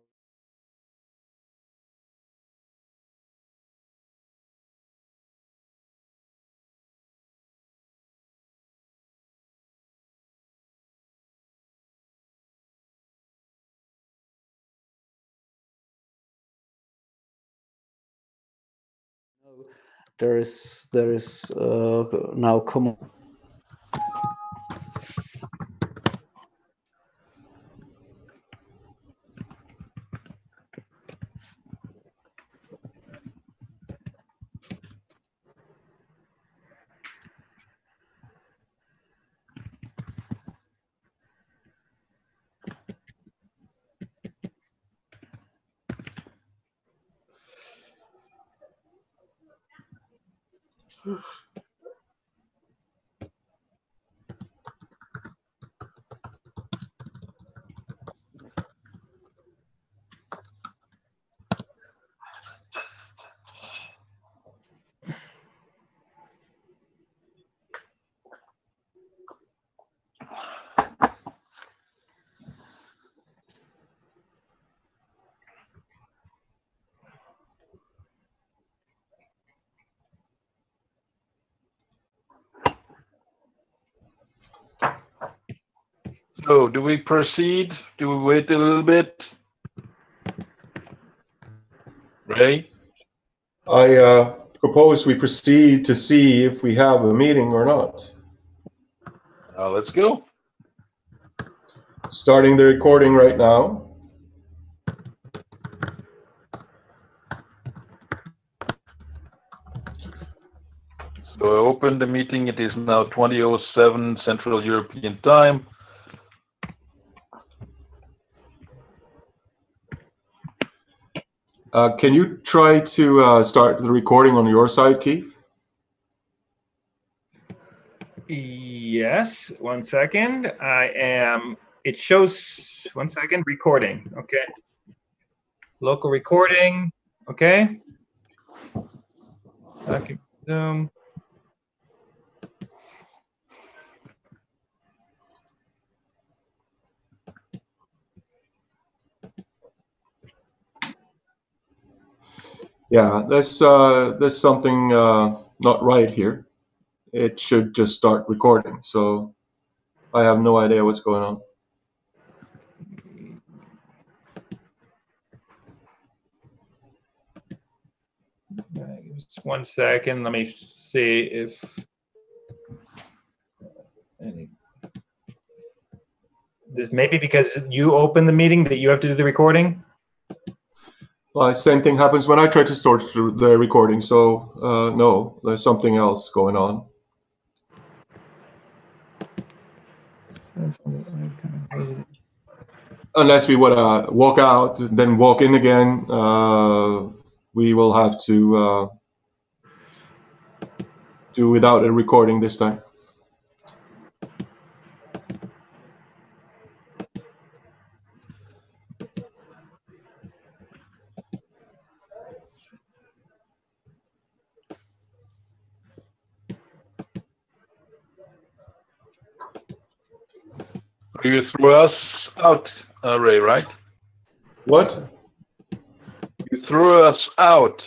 there is now common So, do we proceed? Do we wait a little bit? Ray? I propose we proceed to see if we have a meeting or not. Let's go. Starting the recording right now. So I open the meeting. It is now 20:07 Central European Time. Can you try to start the recording on your side, Keith? Yes, 1 second. It shows, 1 second, recording, okay. Local recording, okay. Document Zoom. Yeah, there's something not right here. It should just start recording. So I have no idea what's going on. Just 1 second. Let me see if this maybe because you open the meeting that you have to do the recording. Well, same thing happens when I try to start the recording. So no, there's something else going on. Unless we want to walk out, then walk in again, we will have to do without a recording this time. You threw us out, Ray, right? What? You threw us out.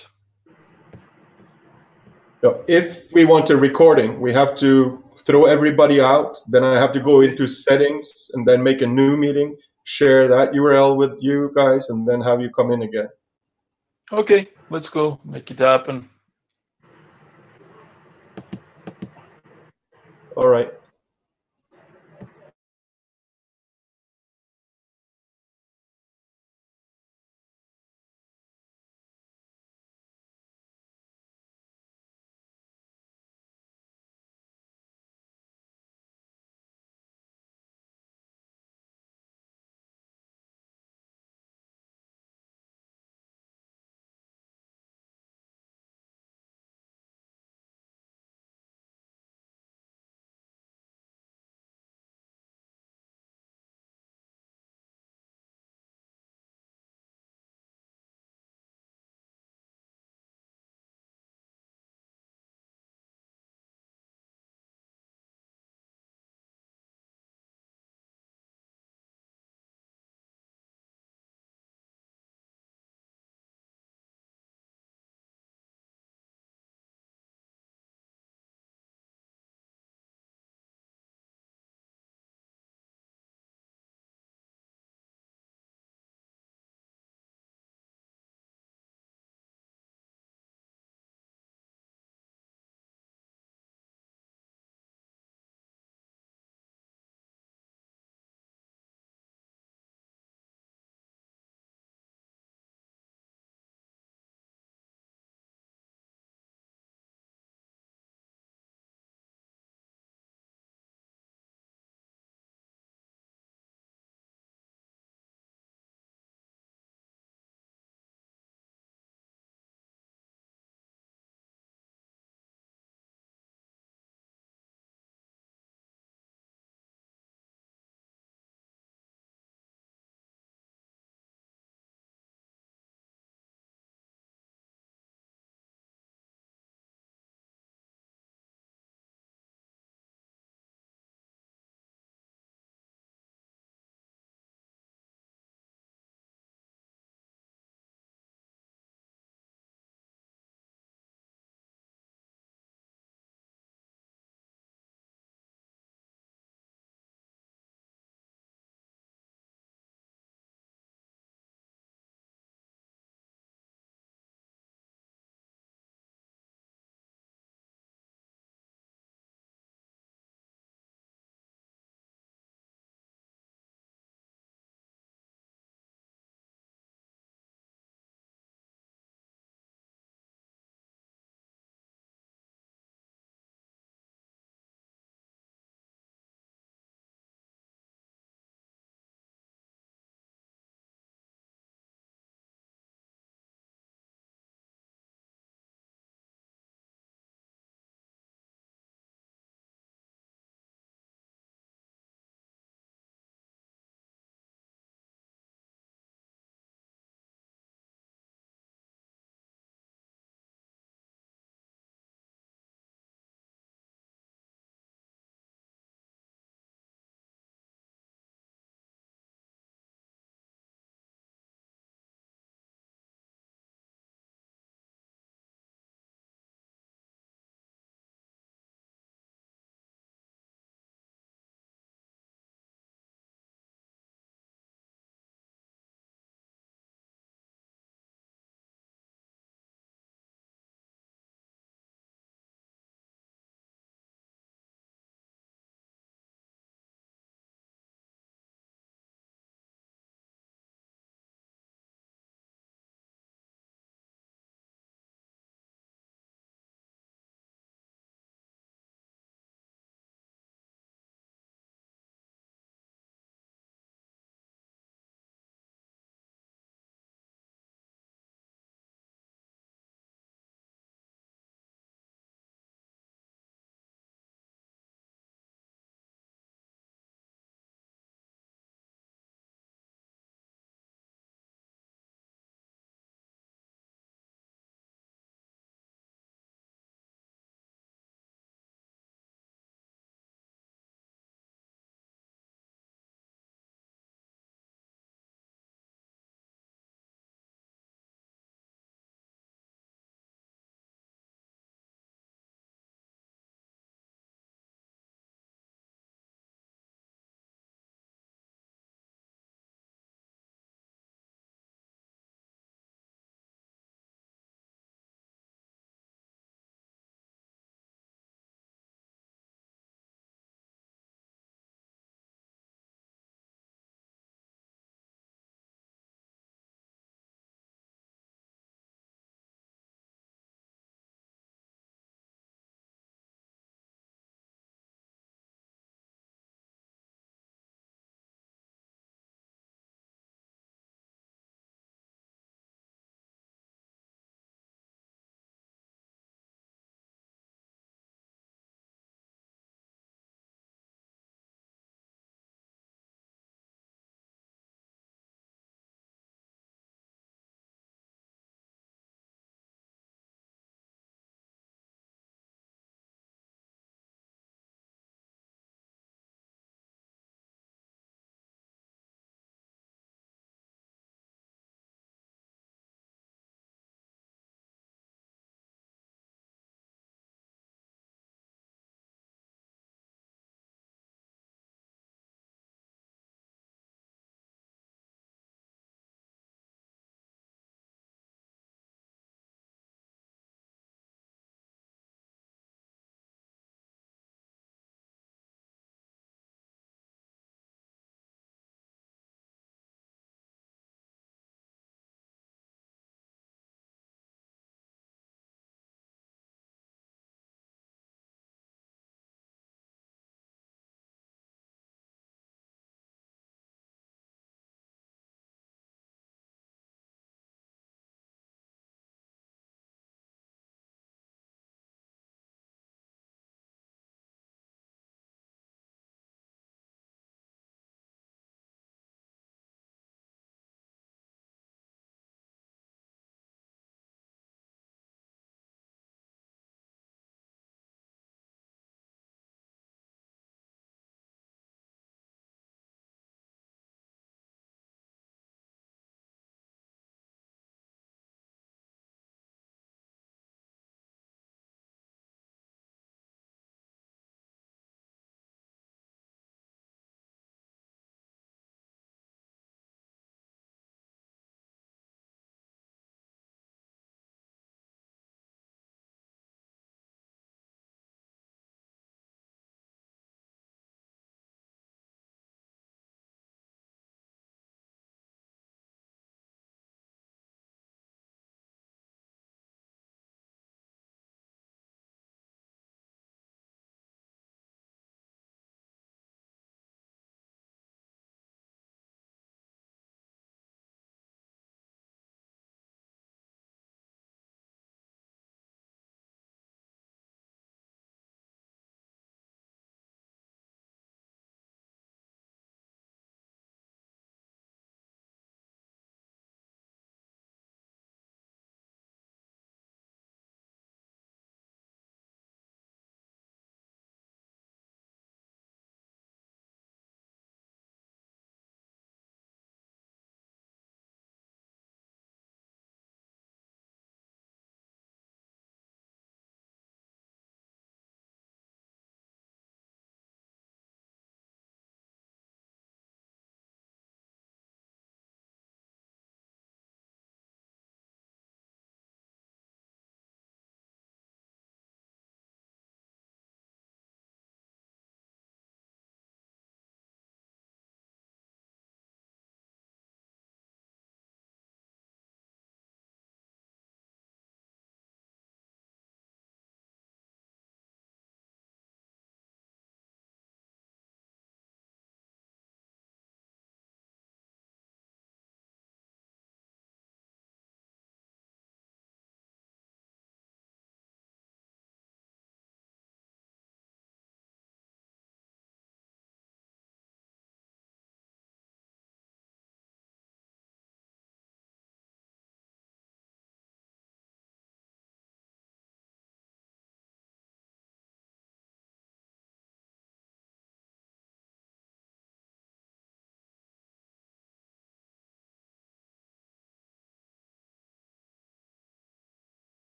No, if we want a recording, we have to throw everybody out. Then I have to go into settings and then make a new meeting, share that URL with you guys, and then have you come in again. Okay, let's go. Make it happen. All right.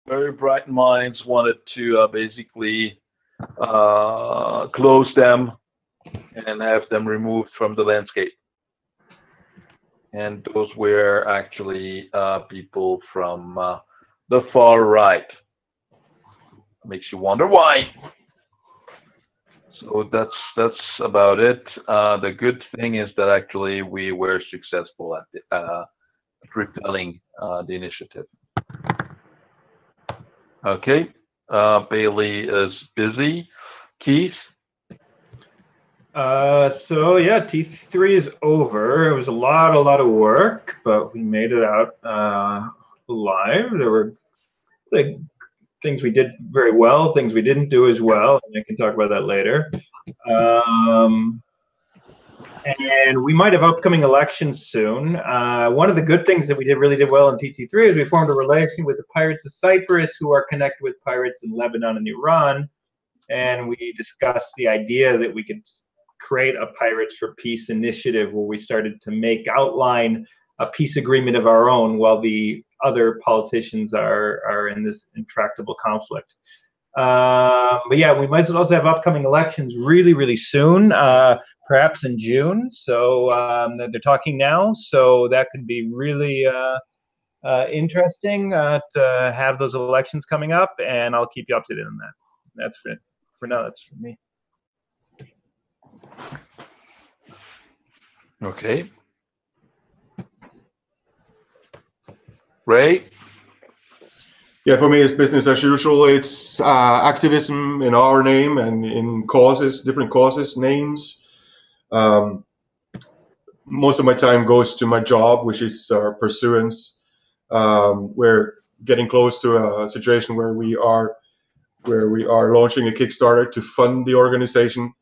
very bright minds wanted to basically close them and have them removed from the landscape. And those were actually people from the far right. Makes you wonder why. So that's about it. The good thing is that actually we were successful at repelling the initiative. Okay, Bailey is busy. Keith? So yeah, T3 is over. It was a lot of work, but we made it out alive. There were like things we did very well, things we didn't do as well, and I can talk about that later. And we might have upcoming elections soon. One of the good things that we really did well in TT3 is we formed a relation with the Pirates of Cyprus, who are connected with pirates in Lebanon and Iran. And we discussed the idea that we could create a Pirates for Peace initiative where we started to outline a peace agreement of our own while the other politicians are in this intractable conflict. But yeah, we might also have upcoming elections really soon, perhaps in June. So they're talking now, so that could be really interesting to have those elections coming up, and I'll keep you updated on that. That's for now. That's for me. Okay. Ray? Yeah, for me, it's business as usual. It's activism in our name and in causes, different causes, names. Most of my time goes to my job, which is pursuance. We're getting close to a situation where we are launching a Kickstarter to fund the organization.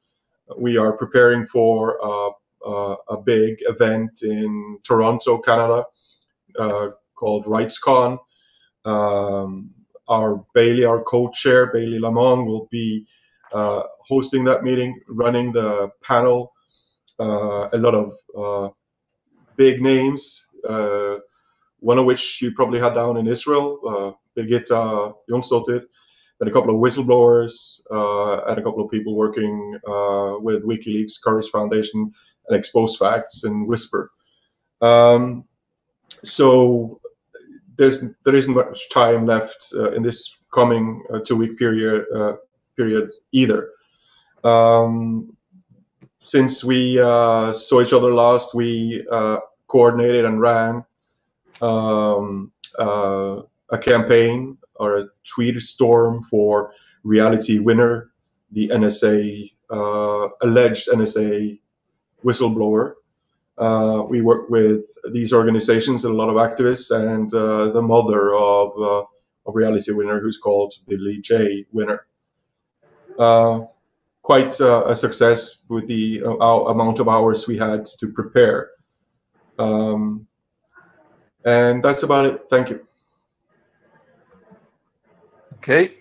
We are preparing for a big event in Toronto, Canada, called RightsCon. Our co-chair, Bailey Lamont, will be hosting that meeting, running the panel. A lot of big names, one of which you probably had down in Israel, Birgitta Jonsdottir, and a couple of whistleblowers, and a couple of people working with WikiLeaks, Courage Foundation, and Expose Facts and Whisper. So there isn't much time left in this coming 2-week period either. Since we saw each other last, we coordinated and ran a campaign or a tweet storm for Reality Winner, the NSA alleged NSA whistleblower. We work with these organizations and a lot of activists, and the mother of Reality Winner, who's called Billy J. Winner. Quite a success with the amount of hours we had to prepare. And that's about it. Thank you. Okay.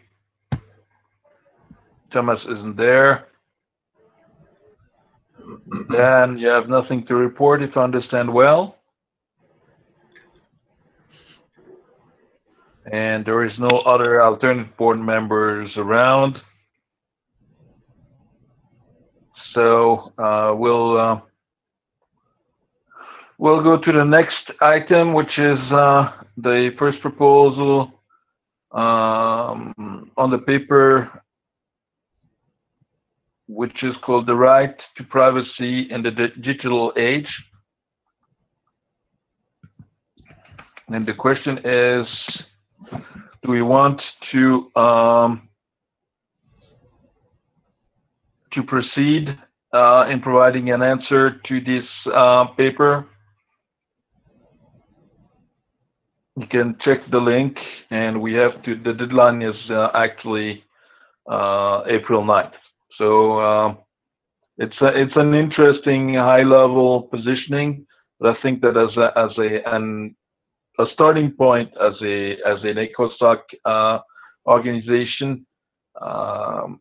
Thomas isn't there. Dan, you have nothing to report, if I understand well. And there is no other alternate board members around. So we'll go to the next item, which is the first proposal on the paper, which is called The Right to Privacy in the Digital Age. And the question is, do we want to proceed in providing an answer to this paper? You can check the link, and we have to, the deadline is actually April 9th. So it's an interesting high-level positioning, but I think that as a starting point, as an ECOSOC organization,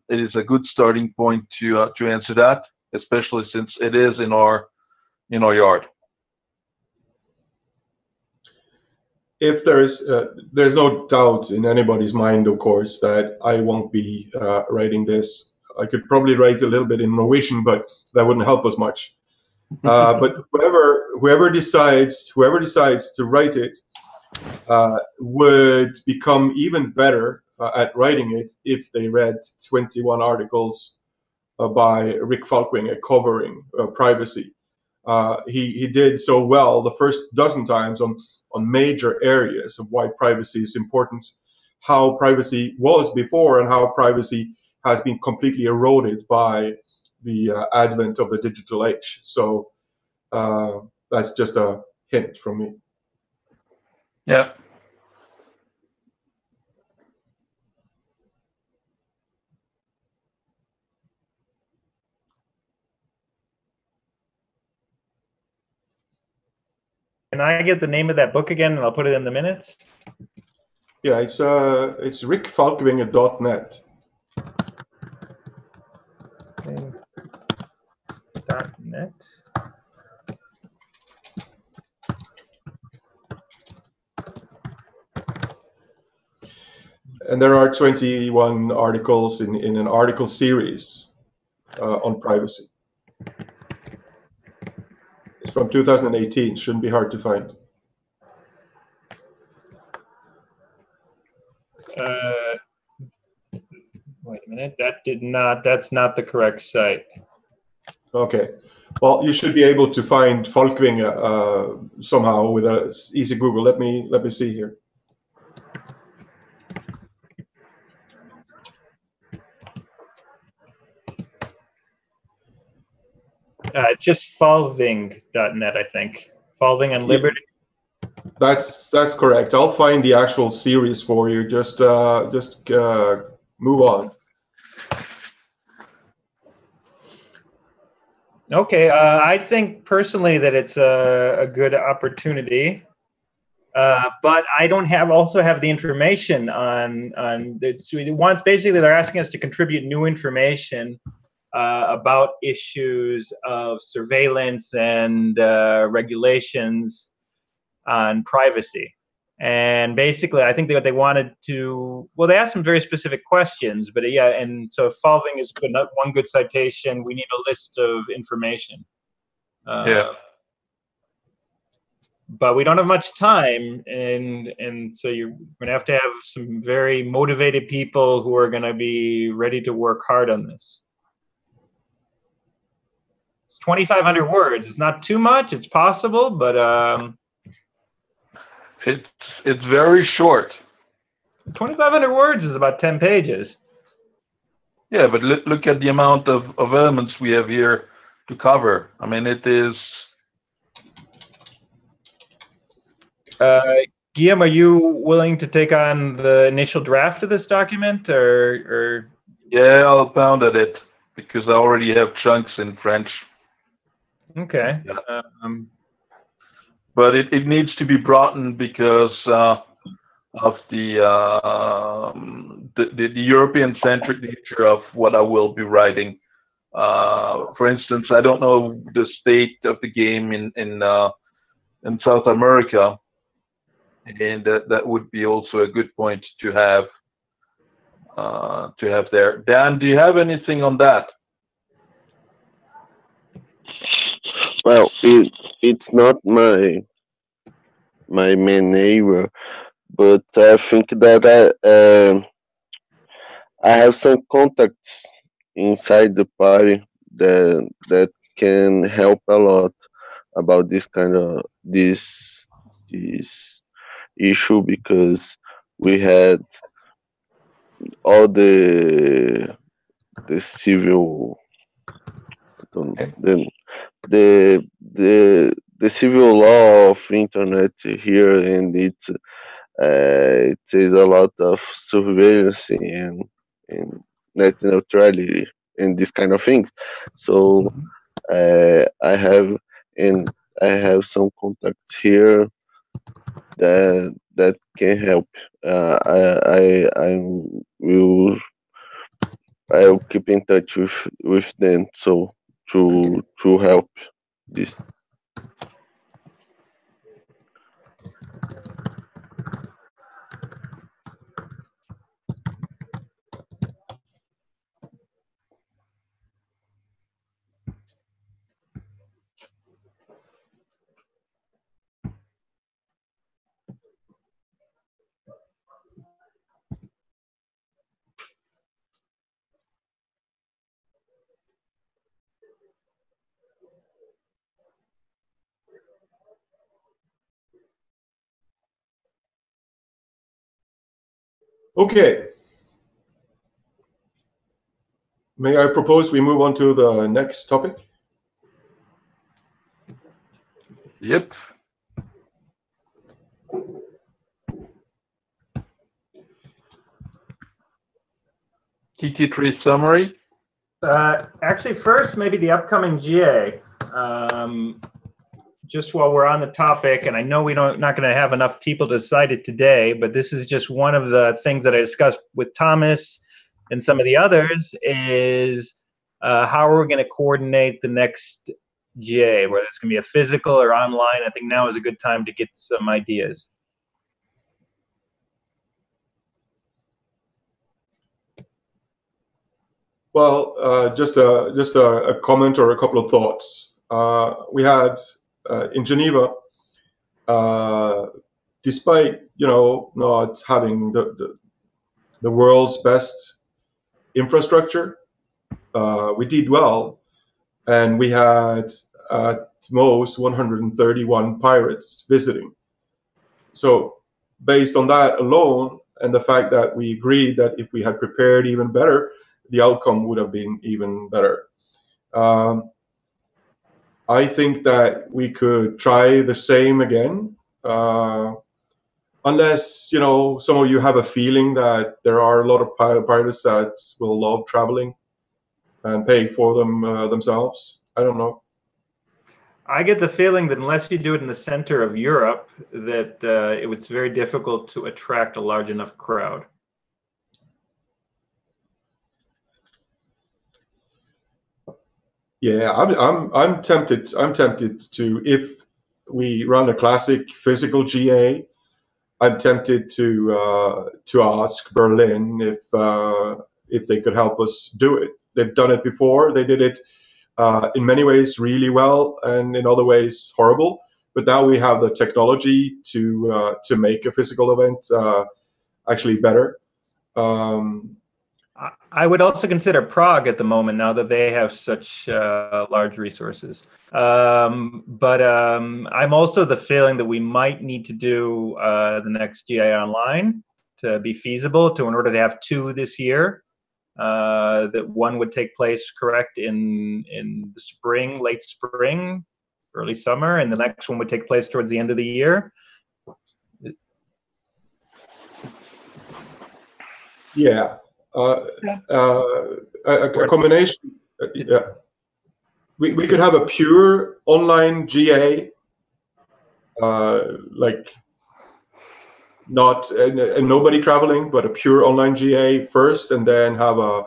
it is a good starting point to answer that, especially since it is in our yard. if there's no doubt in anybody's mind, of course, that I won't be writing this. I could probably write a little bit in Norwegian, but that wouldn't help us much. But whoever decides to write it would become even better at writing it if they read 21 articles by Rick Falkvinge covering privacy. He did so well the first dozen times on major areas of why privacy is important, how privacy was before, and how privacy has been completely eroded by the advent of the digital age. So that's just a hint from me. Yeah. Can I get the name of that book again, and I'll put it in the minutes? Yeah, it's rickfalkvinge.net. .net. And there are 21 articles in an article series on privacy. It's from 2018. Shouldn't be hard to find. Wait a minute. That's not the correct site. Okay. Well, you should be able to find Falkvinge somehow with a easy Google. Let me see here. Just Falving.net, I think. Falving and Liberty. That's correct. I'll find the actual series for you. Just move on. Okay, I think personally that it's a good opportunity, but I don't also have the information on it. Basically, they're asking us to contribute new information about issues of surveillance and regulations on privacy. And basically, I think they wanted to, well, they asked some very specific questions, but yeah, and so Falving is one good citation. We need a list of information. Yeah. But we don't have much time, and so you're going to have some very motivated people who are going to be ready to work hard on this. It's 2,500 words. It's not too much. It's possible, but it's very short. 2,500 words is about 10 pages. Yeah, but look at the amount of elements we have here to cover. I mean, it is. Guillaume, are you willing to take on the initial draft of this document, or? Yeah, I'll pound at it because I already have chunks in French. Okay. Yeah. But it needs to be broadened because of the European-centric nature of what I will be writing. For instance, I don't know the state of the game in South America, and that would be also a good point to have there. Dan, do you have anything on that? Well, it's not my main area, but I think that I have some contacts inside the party that can help a lot about this kind of this issue, because we had all the civil the civil law of internet here, and it is a lot of surveillance and net neutrality and this kind of things. So I have some contacts here that can help. I'll keep in touch with them, so to help this. Okay. May I propose we move on to the next topic? Yep. TT3 summary. Actually, first, maybe the upcoming GA. Just while we're on the topic, and I know we're not going to have enough people to cite it today, but this is just one of the things that I discussed with Thomas and some of the others is how are we going to coordinate the next GA, whether it's going to be a physical or online. I think now is a good time to get some ideas. Well, just a comment or a couple of thoughts. We had in Geneva, despite not having the world's best infrastructure, we did well, and we had at most 131 pirates visiting. So based on that alone, and the fact that we agreed that if we had prepared even better, the outcome would have been even better. I think that we could try the same again, unless some of you have a feeling that there are a lot of pirates that will love traveling and paying for them themselves. I don't know. I get the feeling that unless you do it in the center of Europe, that it's very difficult to attract a large enough crowd. Yeah, I'm tempted. I'm tempted to, if we run a classic physical GA, I'm tempted to ask Berlin if they could help us do it. They've done it before. They did it in many ways really well, and in other ways horrible. But now we have the technology to make a physical event actually better. I would also consider Prague at the moment, now that they have such large resources. But I'm also the feeling that we might need to do the next GA online to be feasible, in order to have two this year. That one would take place, correct, in the spring, late spring, early summer, and the next one would take place towards the end of the year. Yeah. A combination. Yeah, we could have a pure online GA, like not nobody traveling, but a pure online GA first, and then have a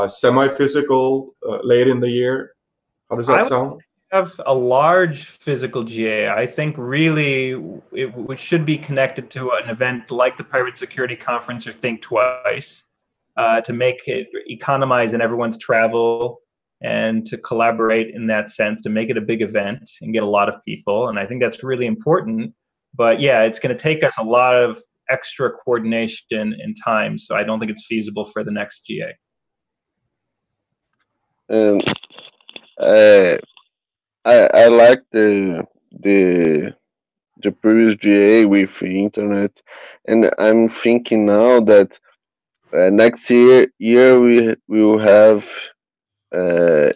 semi-physical late in the year. How does that sound? Have a large physical GA. I think really it should be connected to an event like the Pirate Security Conference or Think Twice. To make it economize in everyone's travel and to collaborate in that sense, to make it a big event and get a lot of people. And I think that's really important. But yeah, it's going to take us a lot of extra coordination and time. So I don't think it's feasible for the next GA. And I like the previous GA with the internet, and I'm thinking now that next year we will have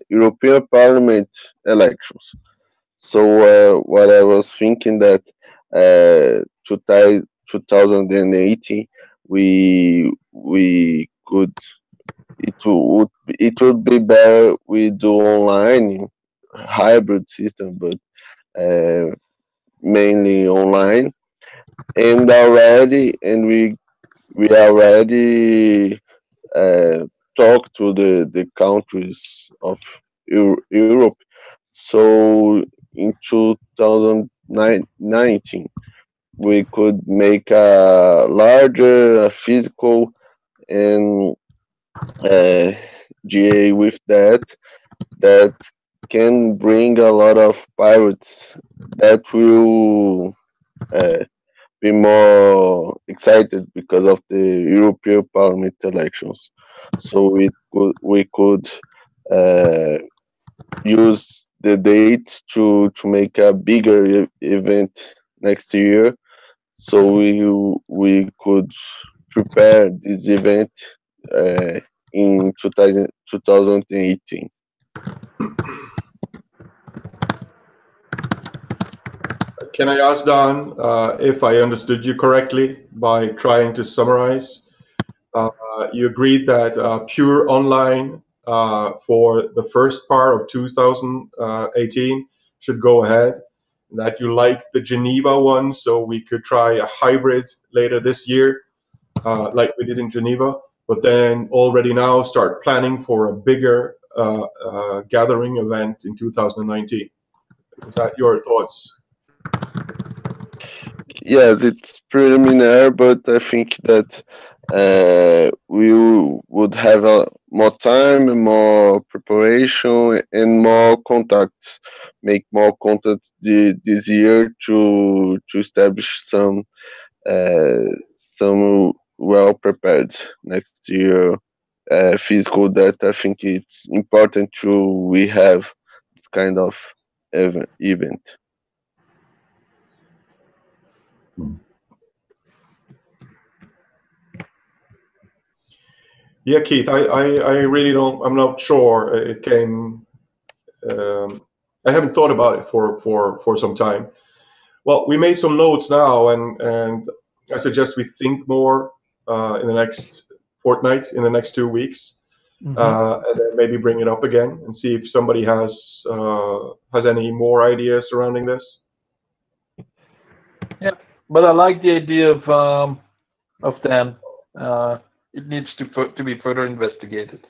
European Parliament elections. So what I was thinking that 2018 we could, it would be better we do online hybrid system, but mainly online, and we already talk to the countries of Europe. So in 2019, we could make a larger physical and GA with that can bring a lot of pirates that will be more excited because of the European Parliament elections. So we could use the date to make a bigger event next year. So we could prepare this event in 2018. Can I ask Don if I understood you correctly by trying to summarize? You agreed that pure online for the first part of 2018 should go ahead, that you like the Geneva one, so we could try a hybrid later this year, like we did in Geneva, but then already now start planning for a bigger gathering event in 2019. Is that your thoughts? Yes, it's preliminary, but I think that we would have more time and more preparation and more contacts, make more contacts this year to establish some well prepared next year physical that I think it's important we have this kind of event. Yeah, Keith, I really don't, I'm not sure. It came, I haven't thought about it for some time. Well, we made some notes now, and I suggest we think more in the next fortnight, in the next 2 weeks, and then maybe bring it up again and see if somebody has any more ideas surrounding this. Yeah, but I like the idea of Dan. It needs to be further investigated.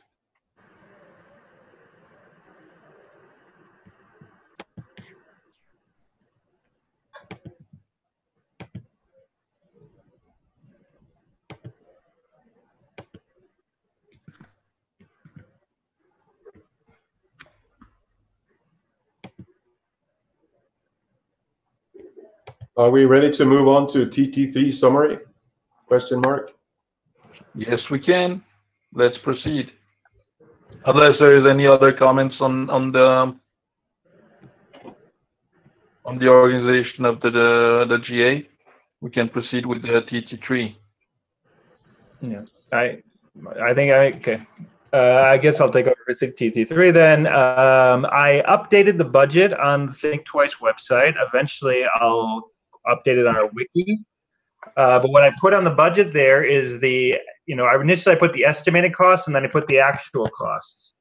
Are we ready to move on to TT3 summary? Question mark. Yes, we can. Let's proceed. Unless there is any other comments on the organization of the GA, we can proceed with the TT3. Yeah, I guess I'll take over for Think TT3 then. I updated the budget on the Think Twice website. Eventually, I'll update it on our wiki. But what I put on the budget there is initially I put the estimated costs and then I put the actual costs.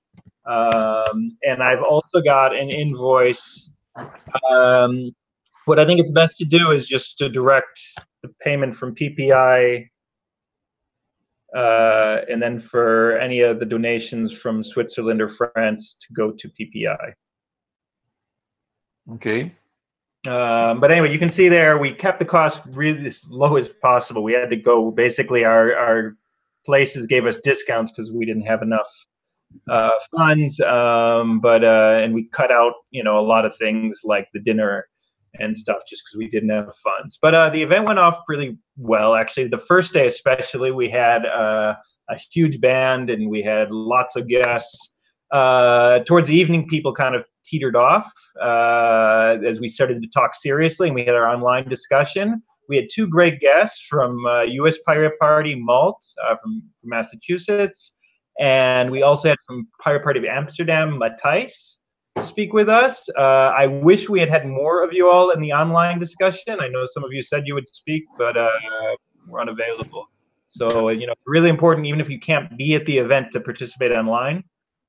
And I've also got an invoice. What I think it's best to do is just to direct the payment from PPI, and then for any of the donations from Switzerland or France to go to PPI. Okay. But anyway, you can see there we kept the cost really as low as possible. We had to go, basically our places gave us discounts because we didn't have enough funds, and we cut out a lot of things like the dinner and stuff just because we didn't have funds. But the event went off really well, actually. The first day especially, we had a huge band and we had lots of guests. Towards the evening, people kind of teetered off as we started to talk seriously, and we had our online discussion. We had two great guests from U.S. Pirate Party Malt from Massachusetts, and we also had from Pirate Party of Amsterdam, Matthijs, speak with us. I wish we had more of you all in the online discussion. I know some of you said you would speak, but we're unavailable. So, really important, even if you can't be at the event, to participate online.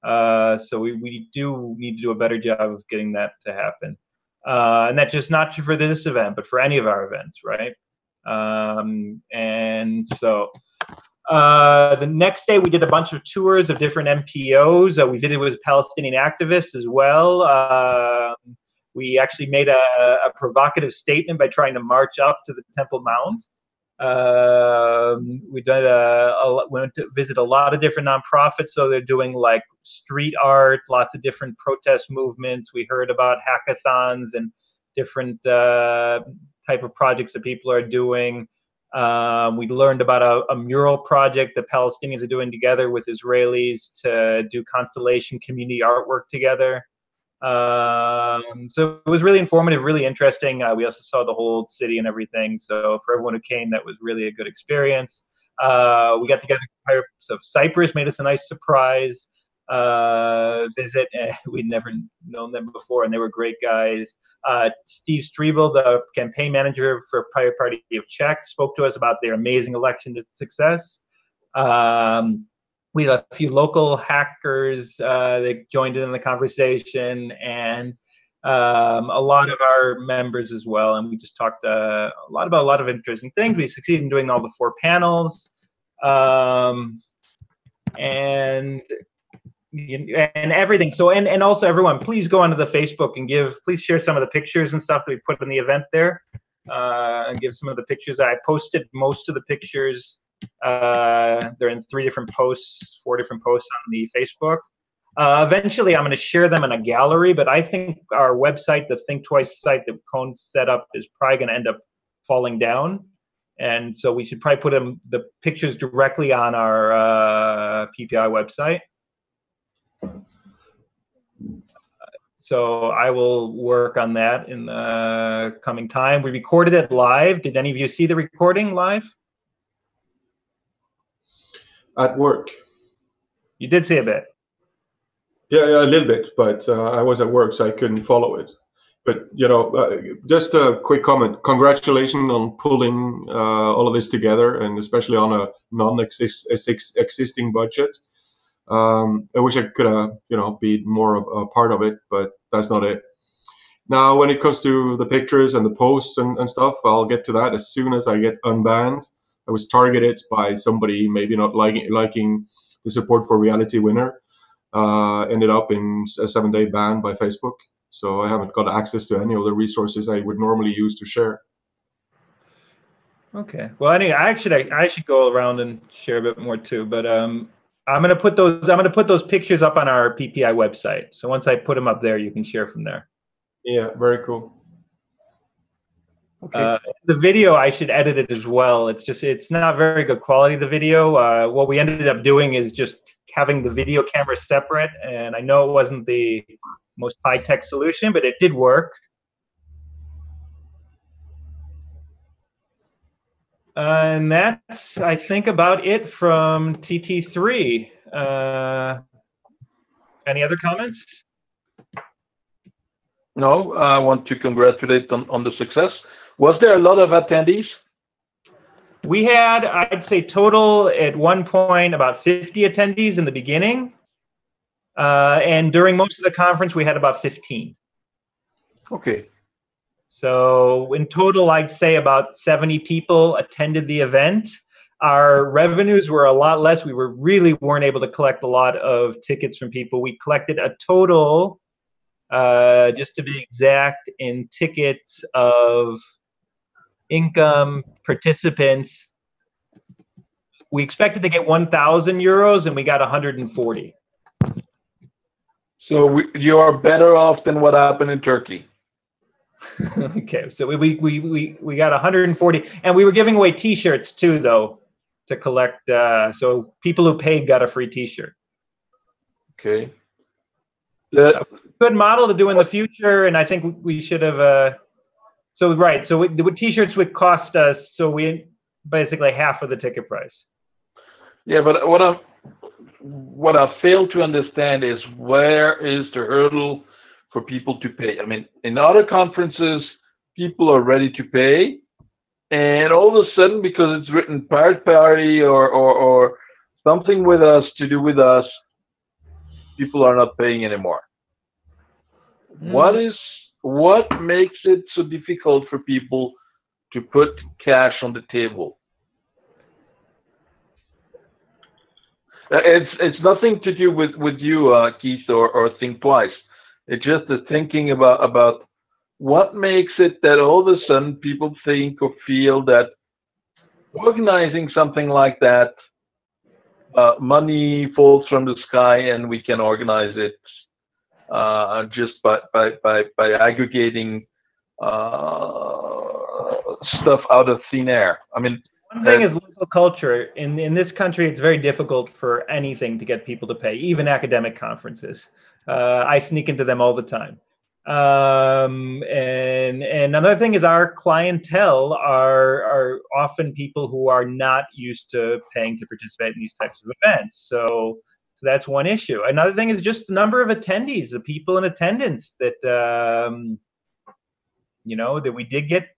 So we do need to do a better job of getting that to happen. And that's just not for this event, but for any of our events, right? And so the next day we did a bunch of tours of different MPOs. We did it with Palestinian activists as well. We actually made a provocative statement by trying to march up to the Temple Mount. We went to visit a lot of different nonprofits, so they're doing like street art, lots of different protest movements. We heard about hackathons and different type of projects that people are doing. We learned about a mural project that Palestinians are doing together with Israelis to do constellation community artwork together. So it was really informative, really interesting. We also saw the whole city and everything. So for everyone who came, that was really a good experience. We got together. Pirates of Cyprus made us a nice surprise visit. We'd never known them before, and they were great guys. Steve Strebel, the campaign manager for Pirate Party of Czech, spoke to us about their amazing election success. We had a few local hackers that joined in the conversation, and a lot of our members as well. And we just talked a lot about a lot of interesting things. We succeeded in doing all the 4 panels. And everything. So, and also everyone, please go onto the Facebook and please share some of the pictures and stuff that we put in the event there, and give some of the pictures. I posted most of the pictures. They're in 3 different posts, 4 different posts on the Facebook. Eventually, I'm going to share them in a gallery, but I think our website, the Think Twice site that Cone set up, is probably going to end up falling down. And so we should probably put the pictures directly on our PPI website. So I will work on that in the coming time. We recorded it live. Did any of you see the recording live? At work. You did see a bit. Yeah, a little bit, but I was at work, so I couldn't follow it. But, you know, just a quick comment. Congratulations on pulling all of this together, and especially on a non-existing budget. I wish I could have, you know, be more a part of it, but that's not it. Now, when it comes to the pictures and the posts and stuff, I'll get to that as soon as I get unbanned. I was targeted by somebody maybe not liking the support for reality winner. Ended up in a 7-day ban by Facebook. So I haven't got access to any of the resources I would normally use to share. Okay. Well, anyway, I should go around and share a bit more too. But I'm gonna put those pictures up on our PPI website. So once I put them up there, you can share from there. Yeah, very cool. Okay. The video, I should edit it as well. It's not very good quality, the video. What we ended up doing is just having the video camera separate, and I know it wasn't the most high-tech solution, but it did work. And that's, I think, about it from TT3. Any other comments? No, I want to congratulate on the success. Was there a lot of attendees? We had, I'd say, total at one point about 50 attendees in the beginning. And during most of the conference, we had about 15. Okay. So in total, I'd say about 70 people attended the event. Our revenues were a lot less. We really weren't able to collect a lot of tickets from people. We collected a total, just to be exact, in tickets of income participants. We expected to get 1,000 euros and we got 140. So you are better off than what happened in Turkey. Okay, so we got 140, and we were giving away T-shirts too, though, to collect. So people who paid got a free T-shirt. Okay. Good model to do in the future, and I think we should have. So the T-shirts would cost us, so we basically half of the ticket price. Yeah, but what I fail to understand is where is the hurdle for people to pay? I mean, in other conferences, people are ready to pay, and all of a sudden, because it's written Pirate Party or something with us to do with us, people are not paying anymore. What makes it so difficult for people to put cash on the table? It's nothing to do with you, Keith, or Think Twice. It's just the thinking about what makes it that all of a sudden people think or feel that organizing something like that, money falls from the sky and we can organize it just by aggregating stuff out of thin air. I mean, one thing is local culture. In this country, it's very difficult for anything to get people to pay, even academic conferences. I sneak into them all the time. And another thing is our clientele are often people who are not used to paying to participate in these types of events. So that's one issue. Another thing is just the number of attendees, the people in attendance that, that we did get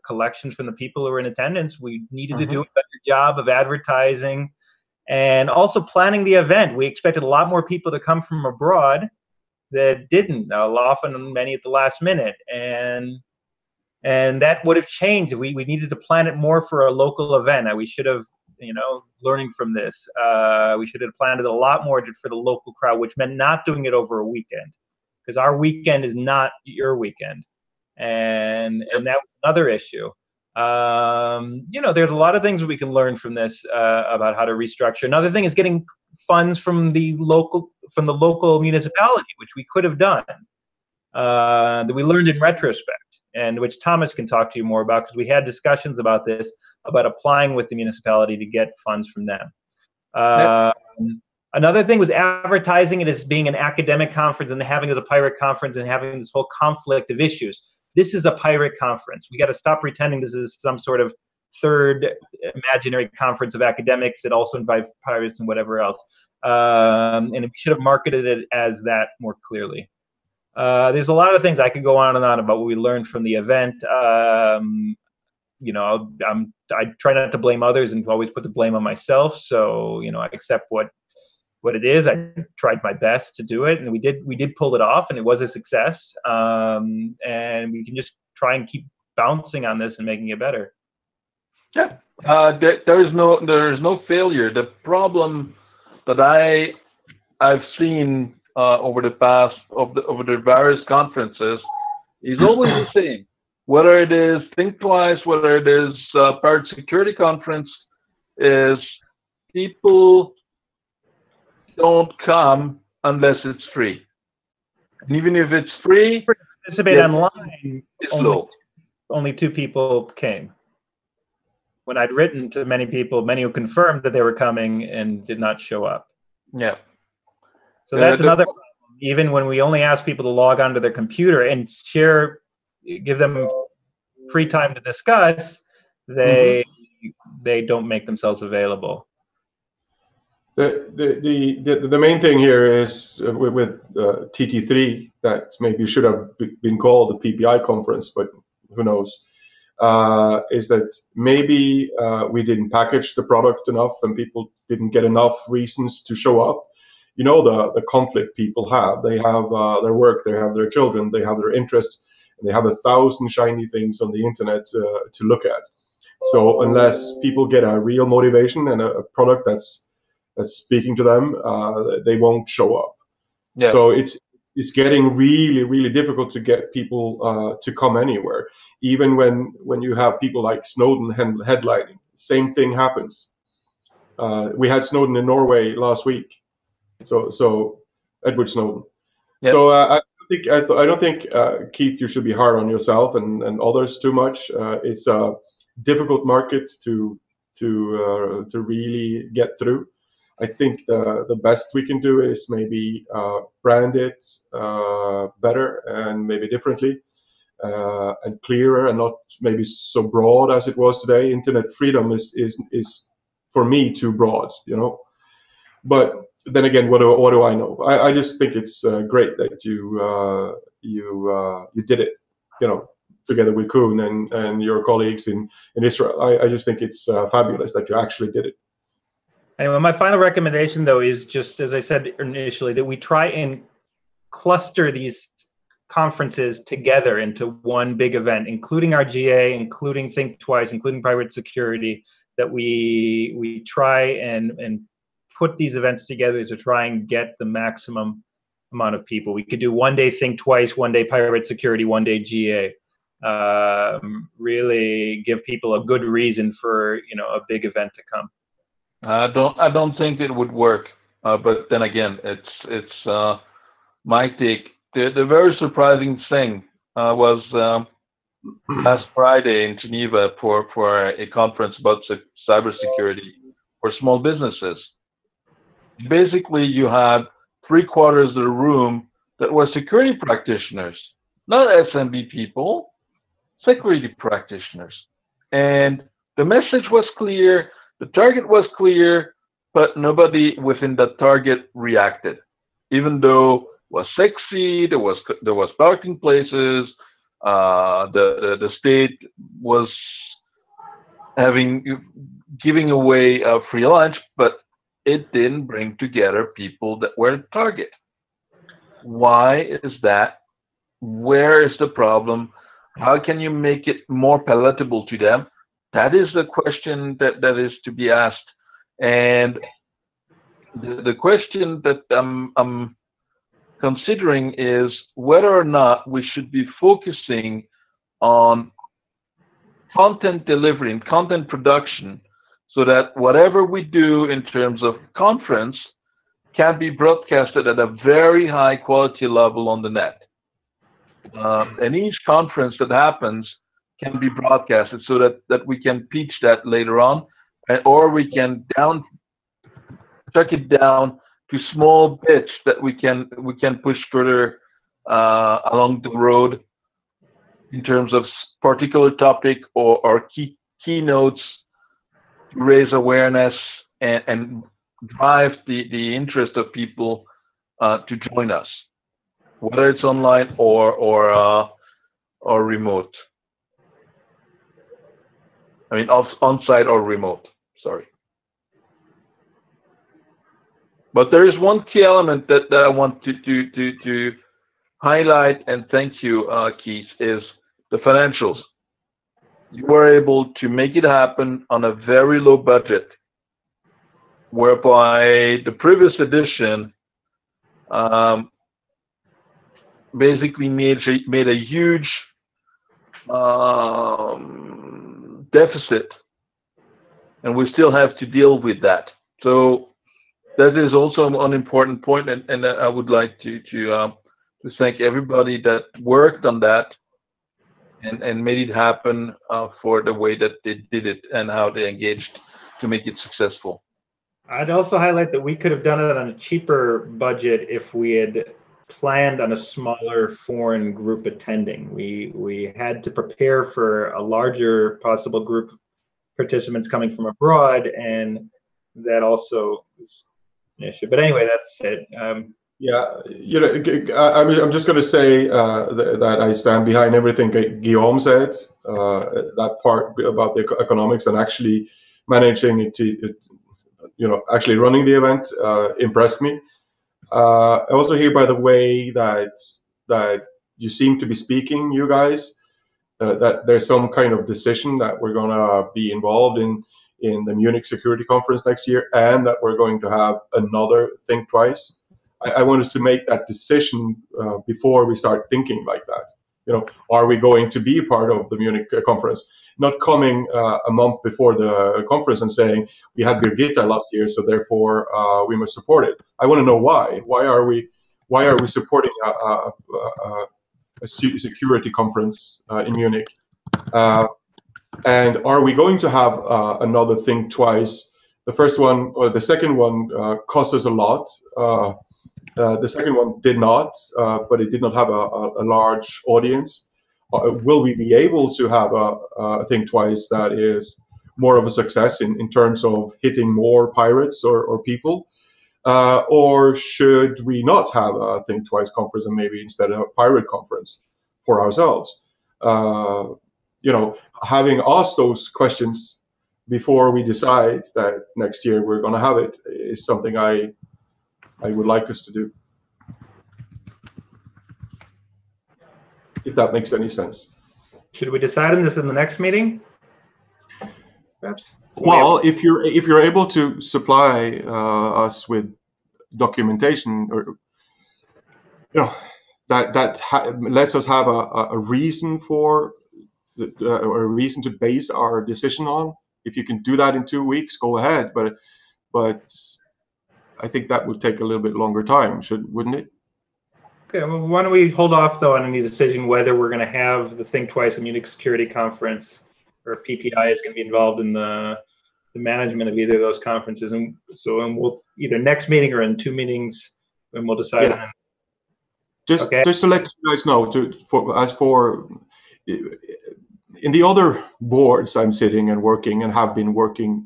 collections from the people who were in attendance. We needed to do a better job of advertising and also planning the event. We expected a lot more people to come from abroad that didn't, often many at the last minute. And that would have changed. We needed to plan it more for a local event. We should have, learning from this, we should have planned it a lot more for the local crowd, which meant not doing it over a weekend, because our weekend is not your weekend. And that was another issue. There's a lot of things we can learn from this about how to restructure. Another thing is getting funds from the local municipality, which we could have done, that we learned in retrospect, and which Thomas can talk to you more about, because we had discussions about this, about applying with the municipality to get funds from them. Another thing was advertising it as being an academic conference and having it as a pirate conference and having this whole conflict of issues. This is a pirate conference. We got to stop pretending this is some sort of third imaginary conference of academics that also invite pirates and whatever else. And we should have marketed it as that more clearly. There's a lot of things I could go on and on about what we learned from the event. I try not to blame others and always put the blame on myself. So, I accept what it is. I tried my best to do it, and we did pull it off, and it was a success. And we can just try and keep bouncing on this and making it better. Yeah, there is no failure. The problem that I've seen over the various conferences is always the same. Whether it is Think Twice, whether it is Pirate Security Conference, is people don't come unless it's free. And even if it's free, participate online. It's low. Only 2 people came. When I'd written to many people, many who confirmed that they were coming and did not show up. Yeah. So that's another problem. Even when we only ask people to log onto their computer and give them free time to discuss, they don't make themselves available. The main thing here is with TT3 that maybe should have been called the PPI conference, but who knows, is that maybe we didn't package the product enough and people didn't get enough reasons to show up. The conflict people have. They have their work, they have their children, they have their interests, and they have 1,000 shiny things on the internet to look at. So unless people get a real motivation and a product that's speaking to them, they won't show up. Yeah. So it's getting really, really difficult to get people to come anywhere. Even when you have people like Snowden headlining, same thing happens. We had Snowden in Norway last week. So Edward Snowden. Yep. So I don't think Keith, you should be hard on yourself and others too much. It's a difficult market to really get through. I think the best we can do is maybe brand it better and maybe differently and clearer and not maybe so broad as it was today. Internet freedom is for me too broad, But then again, what do I know? I just think it's great that you did it, together with Kuhn and your colleagues in Israel. I just think it's fabulous that you actually did it. Anyway, my final recommendation, though, is just, as I said initially, that we try and cluster these conferences together into one big event, including our GA, including Think Twice, including Pirate Security, that we try and put these events together to try and get the maximum amount of people. We could do one day Think Twice, one day Pirate Security, one day GA. Really give people a good reason for a big event to come. I don't think it would work, but then again, it's my take. The very surprising thing was last Friday in Geneva for a conference about cybersecurity for small businesses. Basically, you had 3/4 of the room that were security practitioners, not SMB people, security practitioners. And the message was clear, the target was clear, but nobody within that target reacted. Even though it was sexy, there was parking places, the state was giving away a free lunch, but it didn't bring together people that were the target. Why is that? Where is the problem? How can you make it more palatable to them? That is the question that is to be asked. And the question that I'm considering is whether or not we should be focusing on content delivery and content production so that whatever we do in terms of conference can be broadcasted at a very high quality level on the net. And each conference that happens can be broadcasted so that we can pitch that later on, or we can chuck it down to small bits that we can push further along the road in terms of particular topic or keynotes to raise awareness and drive the interest of people to join us, whether it's online or remote. I mean, on-site or remote. Sorry. But there is one key element that I want to highlight, and thank you, Keith, is the financials. You were able to make it happen on a very low budget, whereby the previous edition basically made a huge deficit, and we still have to deal with that. So that is also an important point, and I would like to thank everybody that worked on that and made it happen for the way that they did it and how they engaged to make it successful. I'd also highlight that we could have done it on a cheaper budget if we had planned on a smaller foreign group attending. We had to prepare for a larger possible group of participants coming from abroad, and that also is an issue. But anyway, that's it. Yeah, you know, I'm just going to say that I stand behind everything Guillaume said. That part about the economics and actually managing it to, actually running the event impressed me. I also hear, by the way, that you seem to be speaking, you guys, that there's some kind of decision that we're going to be involved in the Munich Security Conference next year, and that we're going to have another Think Twice. I want us to make that decision before we start thinking like that. Are we going to be part of the Munich conference? Not coming a month before the conference and saying we had Birgitta last year, so therefore we must support it. I want to know why. Why are we supporting a security conference in Munich? And are we going to have another Think Twice? The first one or the second one cost us a lot. The second one did not, but it did not have a large audience. Will we be able to have a Think Twice that is more of a success in terms of hitting more pirates or people? Or should we not have a Think Twice conference and maybe instead a pirate conference for ourselves? Having asked those questions before we decide that next year we're going to have it is something I would like us to do, if that makes any sense. Should we decide on this in the next meeting? Perhaps. Well, if you're able to supply us with documentation, or that lets us have a reason for a reason to base our decision on. If you can do that in 2 weeks, go ahead. But I think that would take a little bit longer time, wouldn't it? Okay, well, why don't we hold off, though, on any decision whether we're going to have the Think Twice and Munich Security Conference, or PPI is going to be involved in the management of either of those conferences. And so we'll either next meeting or in 2 meetings, and we'll decide. Yeah. Just Okay. just to let you guys know, in the other boards I'm sitting and working and have been working,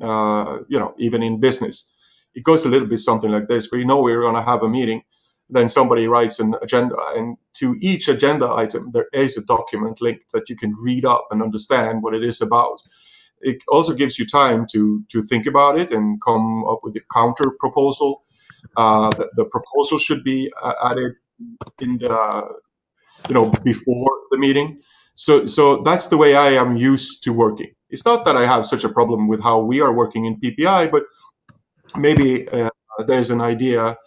even in business, it goes a little bit something like this. We know we're going to have a meeting, then somebody writes an agenda, and to each agenda item there is a document linked that you can read up and understand what it is about. It also gives you time to think about it and come up with a counter proposal. The proposal should be added in the before the meeting. So that's the way I am used to working. It's not that I have such a problem with how we are working in PPI, but maybe there's an idea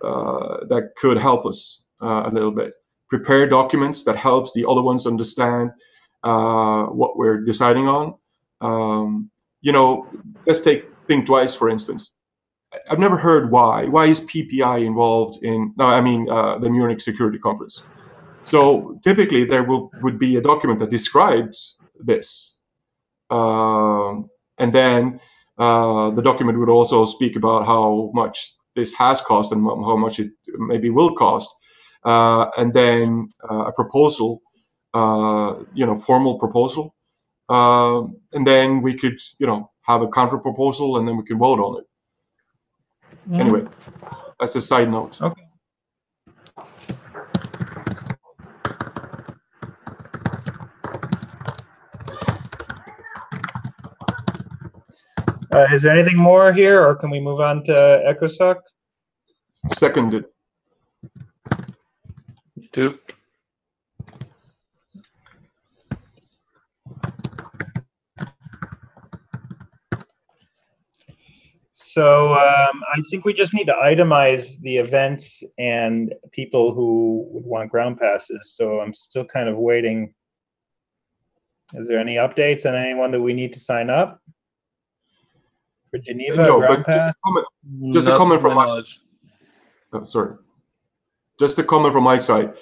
that could help us a little bit. Prepare documents that helps the other ones understand what we're deciding on. Let's think twice, for instance. I've never heard why. Why is PPI involved in? No, I mean the Munich Security Conference. So typically there would be a document that describes this, and then the document would also speak about how much this has cost and how much it maybe will cost, and then a proposal, formal proposal, and then we could have a counter proposal, and then we can vote on it. Anyway, that's a side note. Okay. Is there anything more here, or can we move on to ECOSOC? Seconded. Two. So I think we just need to itemize the events and people who would want ground passes. So I'm still kind of waiting. Is there any updates on anyone that we need to sign up for Geneva? No, ground but pass? just a comment from my sorry. Just a comment from my side.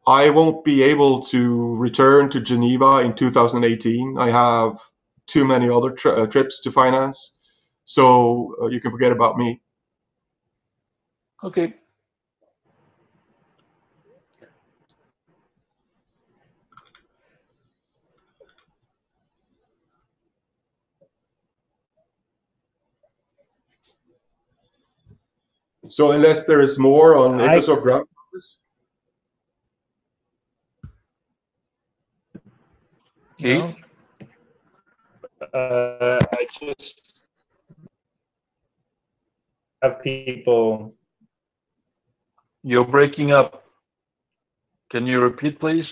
I won't be able to return to Geneva in 2018. I have too many other trips to finance. So you can forget about me. Okay. So unless there is more on ECOSOC ground passes? No. I just have people. You're breaking up. Can you repeat, please?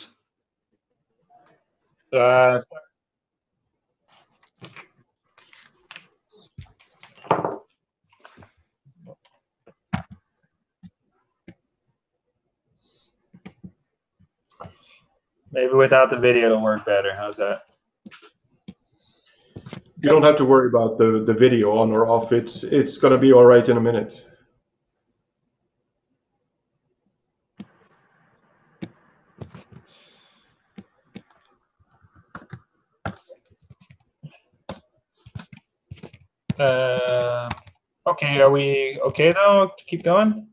Maybe without the video it'll work better. How's that? You don't have to worry about the video on or off. It's going to be all right in a minute. Okay, are we okay though? Keep going?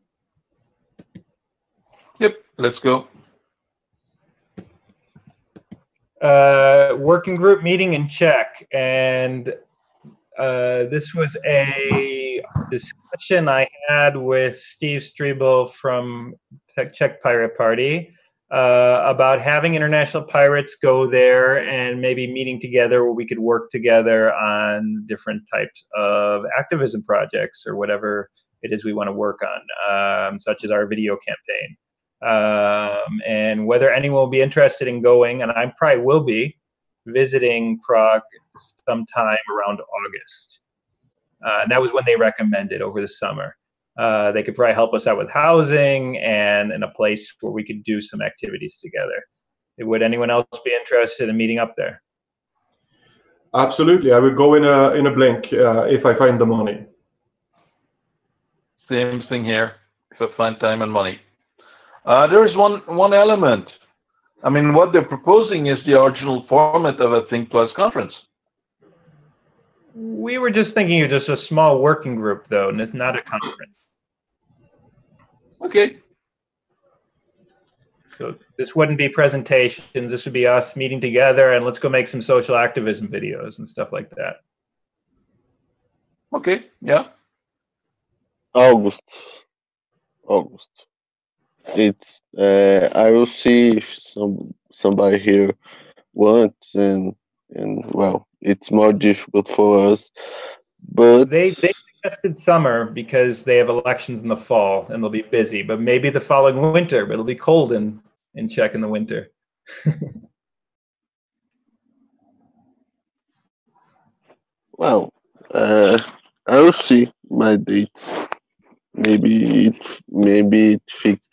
Yep, let's go. Working group meeting in Czech, and this was a discussion I had with Steve Strebel from Czech Pirate Party about having international pirates go there and maybe meeting together where we could work together on different types of activism projects or whatever it is we want to work on, such as our video campaign. And whether anyone will be interested in going, and I probably will be visiting Prague sometime around August. And that was when they recommended over the summer. They could probably help us out with housing and in a place where we could do some activities together. Would anyone else be interested in meeting up there? Absolutely, I would go in a blink if I find the money. Same thing here. If I find time and money. There is one element. I mean, what they're proposing is the original format of a Think Plus conference. We were just thinking of just a small working group, though, and it's not a conference. Okay. So this wouldn't be presentations. This would be us meeting together and let's go make some social activism videos and stuff like that. Okay, yeah. August. It's I will see if somebody here wants, and well, it's more difficult for us, but They suggested summer because they have elections in the fall and they'll be busy, but maybe the following winter, but it'll be cold in Czech in the winter. well, I will see my dates. Maybe it fixed,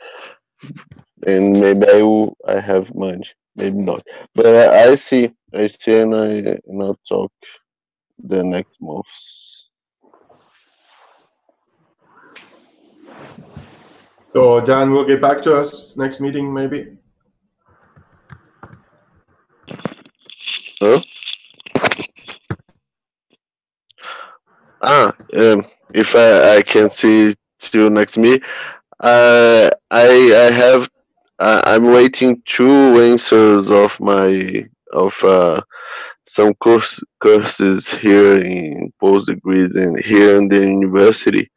and maybe I have money. Maybe not, but I see, and I'll talk the next months. So Dan will get back to us next meeting, maybe. Huh? If I can see you next meeting, I have. I'm waiting 2 answers of some courses here in post degrees and here in the university,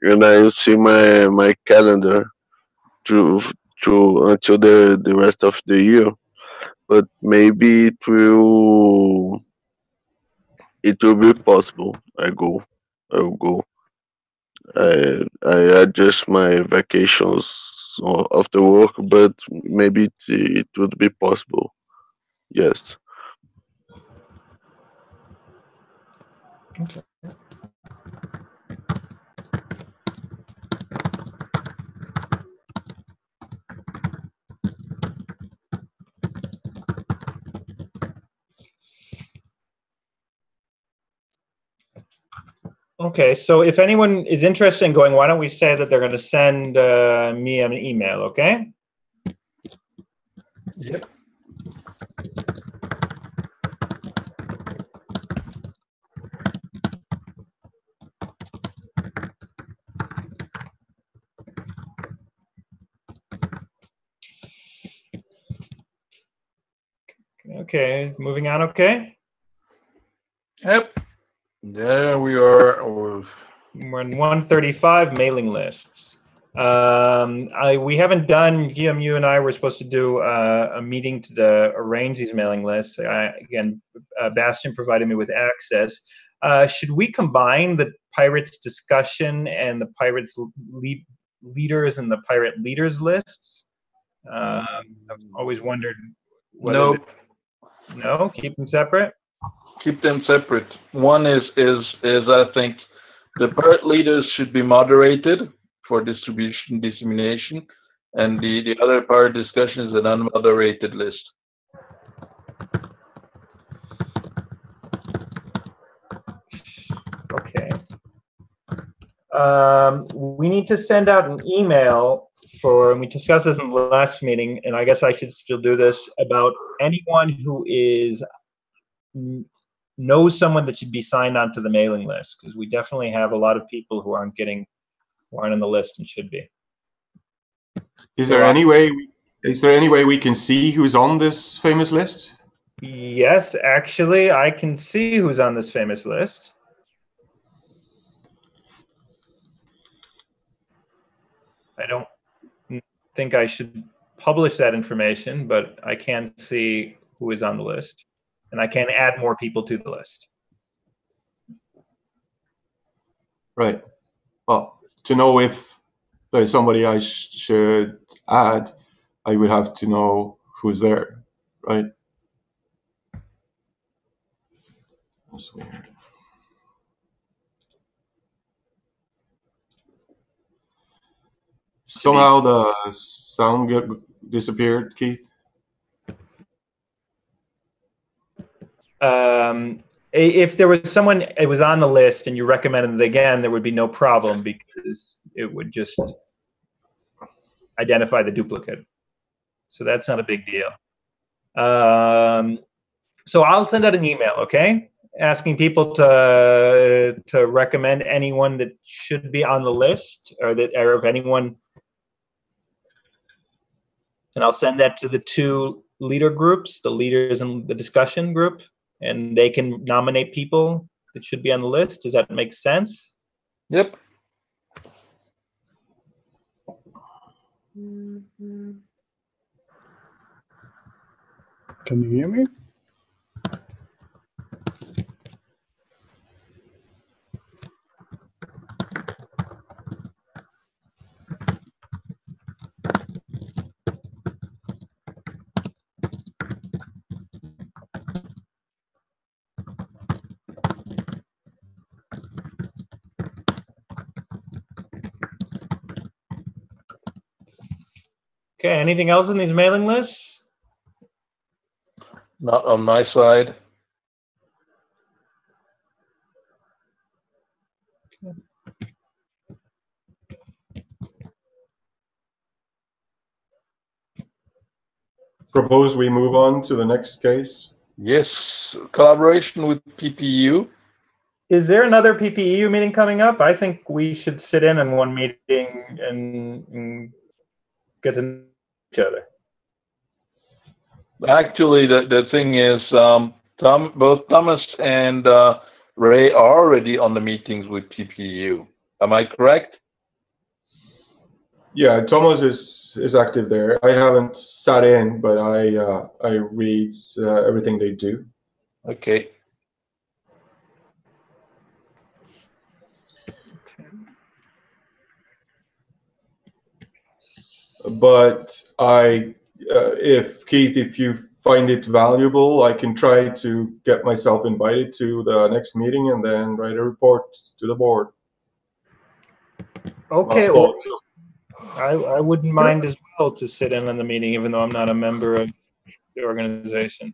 and I will see my calendar to until the rest of the year. But maybe it will be possible. I will go. I adjust my vacations after work, but maybe it would be possible. Yes. Okay. Okay, so if anyone is interested in going, why don't we say that they're going to send me an email, okay? Yep. Okay, moving on, okay? Yep. There we are. We're in 135 mailing lists. We haven't done, Guillaume, you and I were supposed to do a meeting to arrange these mailing lists. Again, Bastian provided me with access. Should we combine the Pirates discussion and the Pirates leaders and the Pirate leaders lists? I've always wondered whether... Nope. No, keep them separate? Keep them separate. One is I think the Pirate leaders should be moderated for dissemination, and the other Pirate discussion is an unmoderated list. Okay. We need to send out an email and we discussed this in the last meeting, and I guess I should still do this, about anyone who knows someone that should be signed onto the mailing list, because we definitely have a lot of people who aren't on the list and should be. Is there any way we can see who's on this famous list? Yes, actually, I can see who's on this famous list. I don't think I should publish that information, but I can see who is on the list, and I can add more people to the list. Right. Well, to know if there's somebody I should add, I would have to know who's there, right? That's weird. Somehow the sound disappeared, Keith. If there was someone it was on the list and you recommended it again, there would be no problem because it would just identify the duplicate. So that's not a big deal. So I'll send out an email, okay, asking people to recommend anyone that should be on the list, or if anyone and I'll send that to the 2 leader groups, the leaders and the discussion group, and they can nominate people that should be on the list. Does that make sense? Yep. Can you hear me? Okay, anything else in these mailing lists? Not on my side. Propose we move on to the next case. Yes, collaboration with PPEU. Is there another PPEU meeting coming up? I think we should sit in on one meeting and get to know each other. Actually, the thing is, both Thomas and Ray are already on the meetings with PPEU. Am I correct? Yeah, Thomas is active there. I haven't sat in, but I read everything they do. Okay. But if Keith, if you find it valuable, I can try to get myself invited to the next meeting and then write a report to the board. Okay, well, I wouldn't mind as well to sit in on the meeting, even though I'm not a member of the organization.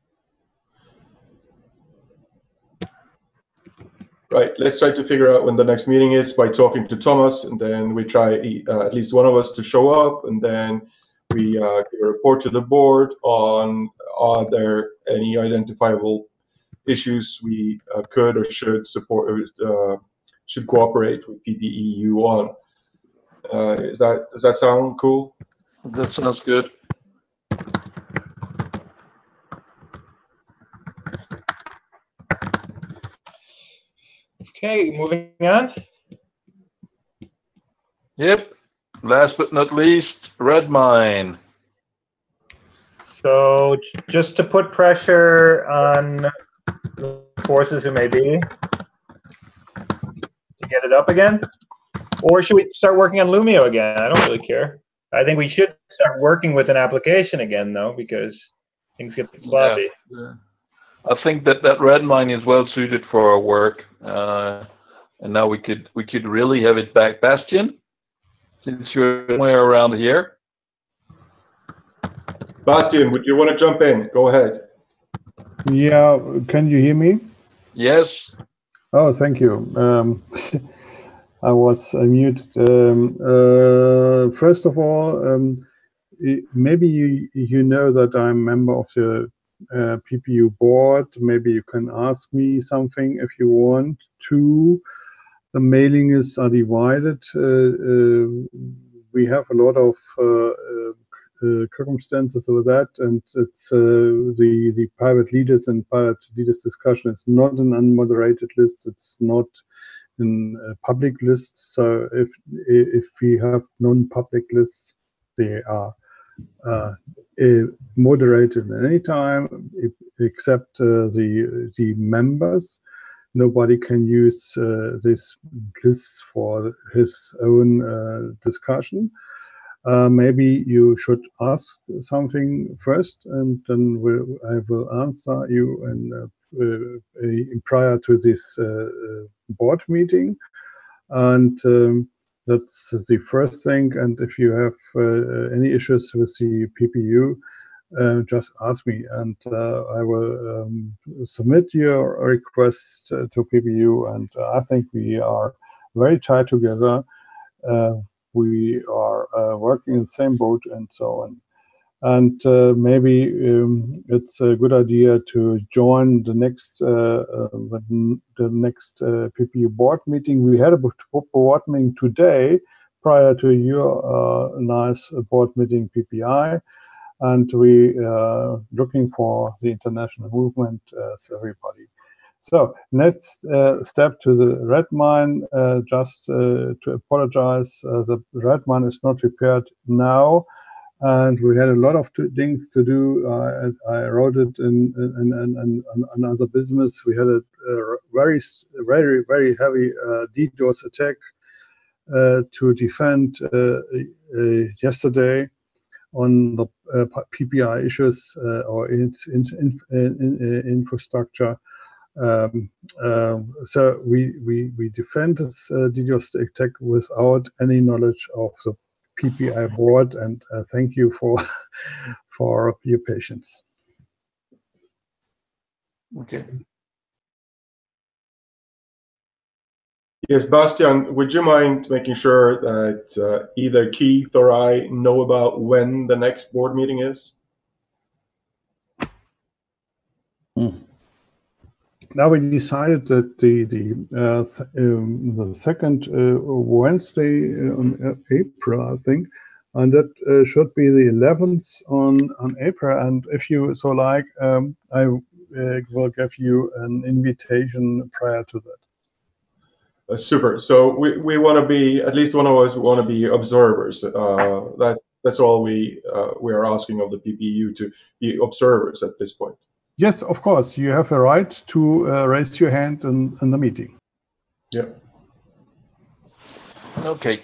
Right, let's try to figure out when the next meeting is by talking to Thomas, and then we try at least one of us to show up, and then we give a report to the board on are there any identifiable issues we could or should support or should cooperate with PPEU on. Does that sound cool? That sounds good. Okay, moving on. Yep. Last but not least, Redmine. So just to put pressure on the forces who may be to get it up again, or should we start working on Lumio again? I don't really care. I think we should start working with an application again, though, because things get sloppy. Yeah. I think that Redmine is well suited for our work, and now we could really have it back. Bastian, since you're somewhere around here. Bastian, would you want to jump in? Go ahead. Yeah, can you hear me? Yes. Oh, thank you. I was muted. First of all, maybe you know that I'm a member of the PPEU board. Maybe you can ask me something if you want to. The mailing lists are divided. We have a lot of circumstances with that, and it's the private leaders and private leaders discussion is not an unmoderated list. It's not in a public list. So if we have non-public lists, they are moderated at any time, except the members. Nobody can use this list for his own discussion. Maybe you should ask something first, and then I will answer you prior to this board meeting. And that's the first thing. And if you have any issues with the PPEU, just ask me, and I will submit your request to PPEU. And I think we are very tight together. We are working in the same boat and so on. And maybe it's a good idea to join the next PPEU board meeting. We had a board meeting today prior to your nice board meeting PPI. and we looking for the international movement as everybody. So next step to the red mine, just to apologize, the red mine is not repaired now, and we had a lot of things to do. I wrote it in another business. We had a very heavy DDoS attack to defend yesterday on the PPI issues or infrastructure. So we defend this DDoS attack without any knowledge of the PPI-Board, and thank you for your patience. Okay. Yes, Bastian, would you mind making sure that either Keith or I know about when the next board meeting is? Now we decided that the second Wednesday on April, I think, and that should be the 11th on April. And if you so like, I will give you an invitation prior to that. Super. So we want to be, at least one of us want to be observers. That's all we are asking of the PPEU, to be observers at this point. Yes, of course. You have a right to raise your hand in the meeting. Yeah. Okay.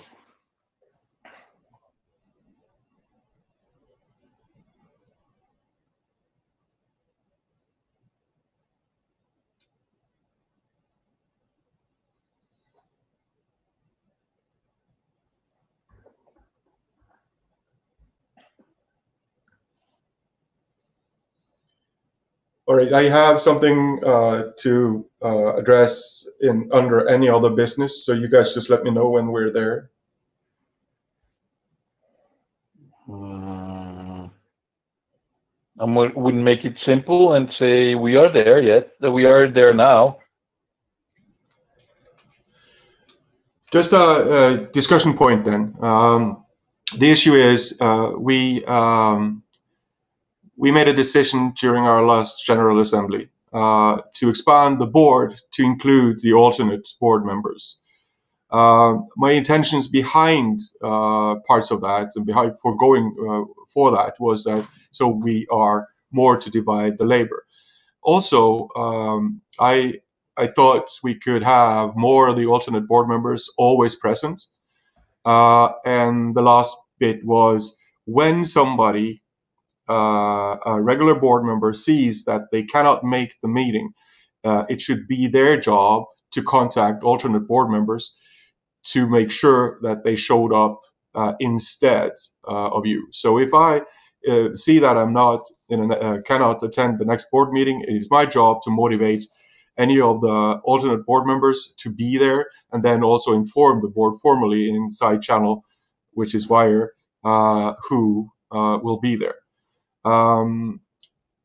All right, I have something to address under any other business, so you guys just let me know when we're there. I would make it simple and say we are there yet. We are there now. Just a discussion point then. The issue is we made a decision during our last General Assembly to expand the board to include the alternate board members. My intentions behind parts of that and behind foregoing for that was that so we are more to divide the labor. Also, I thought we could have more of the alternate board members always present. And the last bit was when somebody, a regular board member, sees that they cannot make the meeting, it should be their job to contact alternate board members to make sure that they showed up instead of you. So if I see that I'm not cannot attend the next board meeting, it is my job to motivate any of the alternate board members to be there, and then also inform the board formally in side channel, which is Wire, who will be there.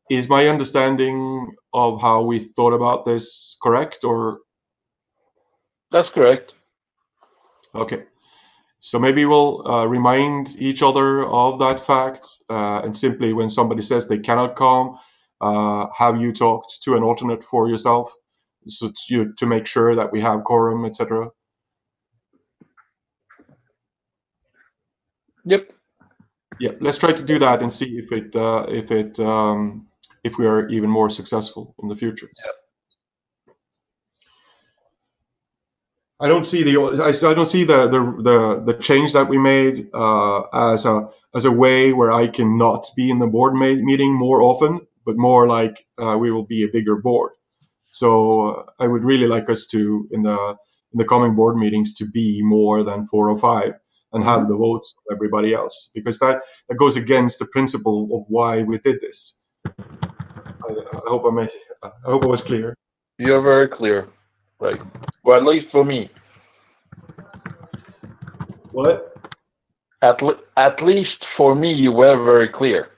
Is my understanding of how we thought about this correct, or? That's correct. Okay. So maybe we'll remind each other of that fact, and simply when somebody says they cannot come, have you talked to an alternate for yourself, so to make sure that we have quorum, etc. Yep. Yeah, let's try to do that and see if we are even more successful in the future. Yep. I don't see the change that we made as a way where I can not be in the board meeting more often, but more like we will be a bigger board. So I would really like us to in the coming board meetings to be more than 4 or 5 and have the votes of everybody else, because that goes against the principle of why we did this. I hope I was clear. You're very clear, right? Well, at least for me. What? At least for me, you were very clear.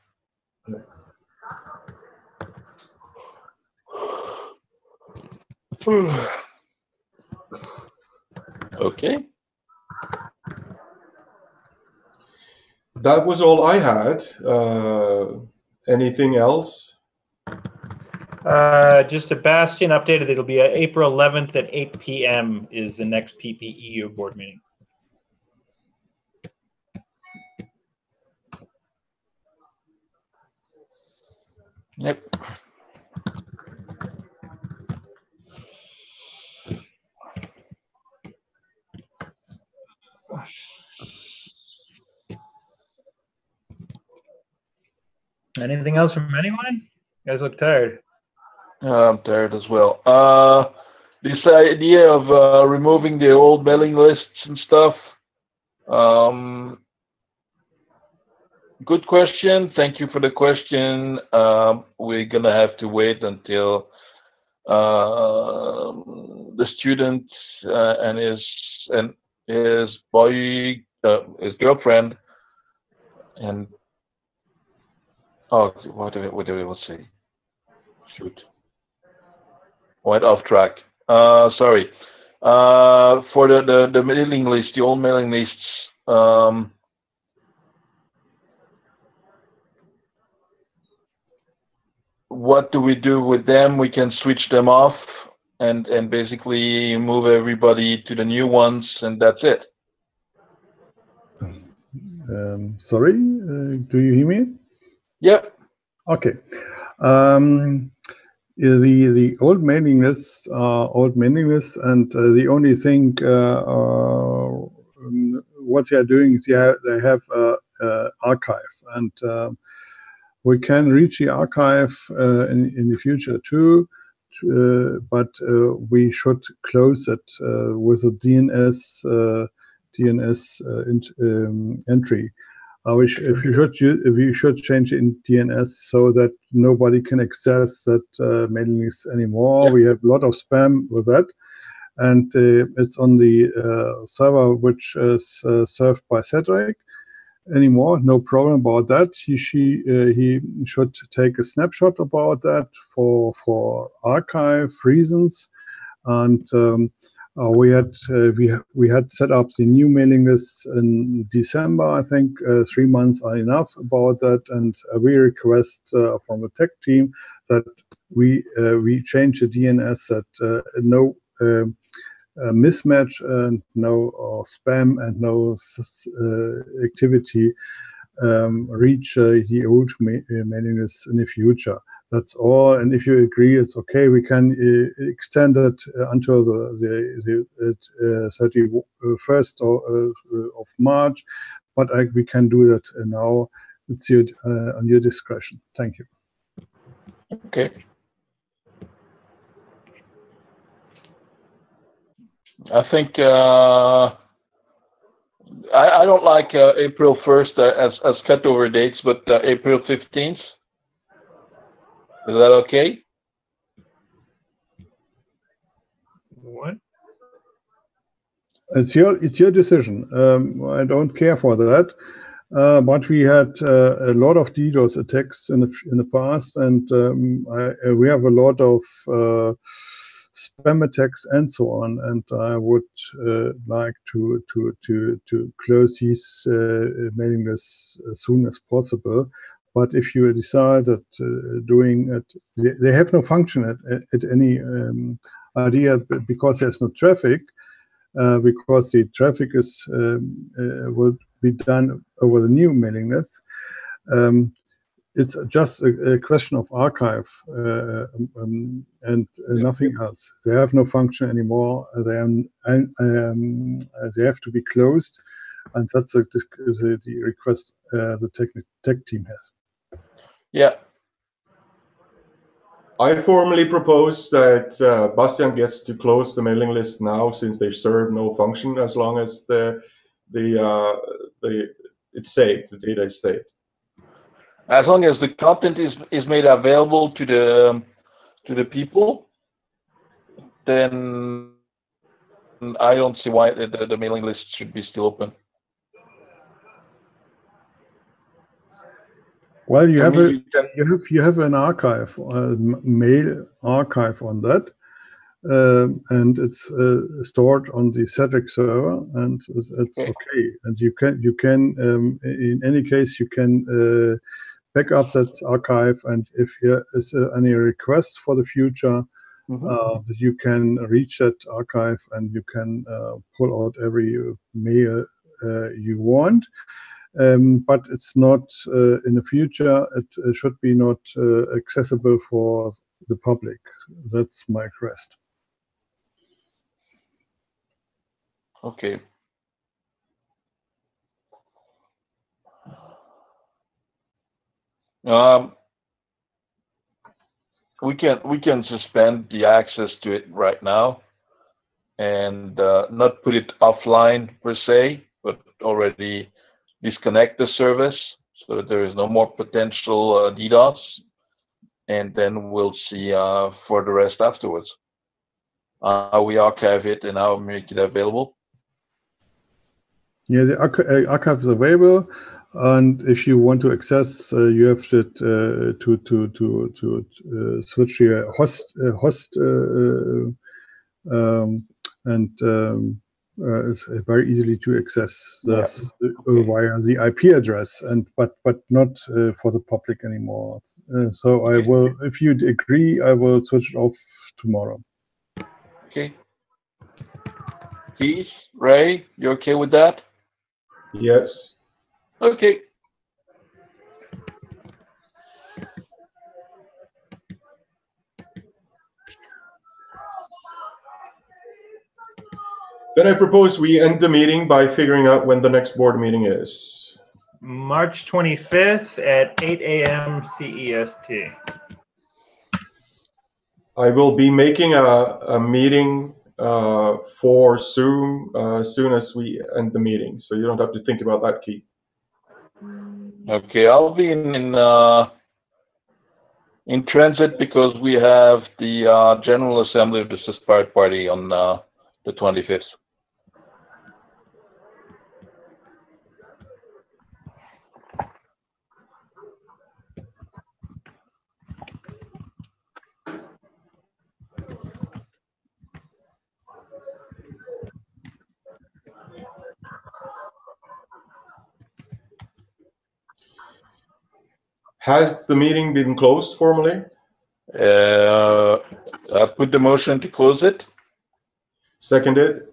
That was all I had. Anything else? Just Sebastian updated. It'll be April 11th at 8 p.m. is the next PPEU board meeting. Yep. Anything else from anyone? You guys look tired. I'm tired as well. This idea of removing the old mailing lists and stuff. Good question. Thank you for the question. We're gonna have to wait until the student and his boy, his girlfriend, and what did we say? Shoot, went off track. Sorry. For the mailing list, the old mailing lists. What do we do with them? We can switch them off and basically move everybody to the new ones, and that's it. Sorry, do you hear me? Yep. Okay. The old mailing lists are old mailing lists, and the only thing what they are doing is they have archive, and we can reach the archive in the future too, but we should close it with a DNS entry. We should change it in DNS so that nobody can access that mailing list anymore. Yeah. We have a lot of spam with that, and it's on the server which is served by Cedric anymore. No problem about that. He should take a snapshot about that for archive reasons, and we had set up the new mailing list in December. I think 3 months are enough about that, and we request from the tech team that we change the DNS that no mismatch and no spam and no activity reach the old mailing list in the future. That's all, and if you agree, it's okay. We can extend it until the 31st of March, but we can do that now. It's on your discretion. Thank you. Okay. I think I don't like April 1st as cutover dates, but April 15th. Is that okay? What? It's your decision. I don't care for that. But we had a lot of DDoS attacks in the past, and we have a lot of spam attacks and so on. And I would like to close these mailing lists as soon as possible. But if you decide that doing it, they have no function at any idea because there's no traffic, because the traffic is will be done over the new mailing list. It's just a question of archive and nothing else. They have no function anymore. They have to be closed, and that's the request the tech team has. Yeah. I formally propose that Bastian gets to close the mailing list now, since they serve no function as long as it's saved, the data is saved. As long as the content is made available to the people, then I don't see why the mailing list should be still open. Well, you have an archive, mail archive on that. and it's stored on the Cedric server, and it's okay. And you can in any case you can back up that archive, and if there is any request for the future, that you can reach that archive and you can pull out every mail you want. But it's not in the future. It should be not accessible for the public. That's my request. Okay. We can suspend the access to it right now, and not put it offline per se, but already disconnect the service so that there is no more potential DDoS, and then we'll see for the rest afterwards. We archive it and I'll make it available. Yeah, the archive is available, and if you want to access, you have to switch your host, and it's very easily to access this via the IP address, but not for the public anymore. So I will, if you agree, I will switch it off tomorrow. Okay. Keith, Ray, you okay with that? Yes. Okay. Then I propose we end the meeting by figuring out when the next board meeting is. March 25th at 8 a.m. CEST. I will be making a meeting for Zoom as soon as we end the meeting, so you don't have to think about that, Keith. Okay, I'll be in transit because we have the General Assembly of the Aspired Party on the 25th. Has the meeting been closed formally? I put the motion to close it. Seconded.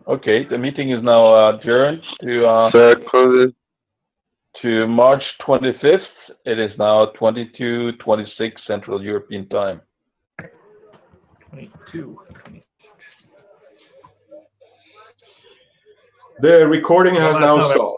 Okay, the meeting is now adjourned to March 25th. It is now 22:26 Central European Time. 22:26. The recording has now stopped.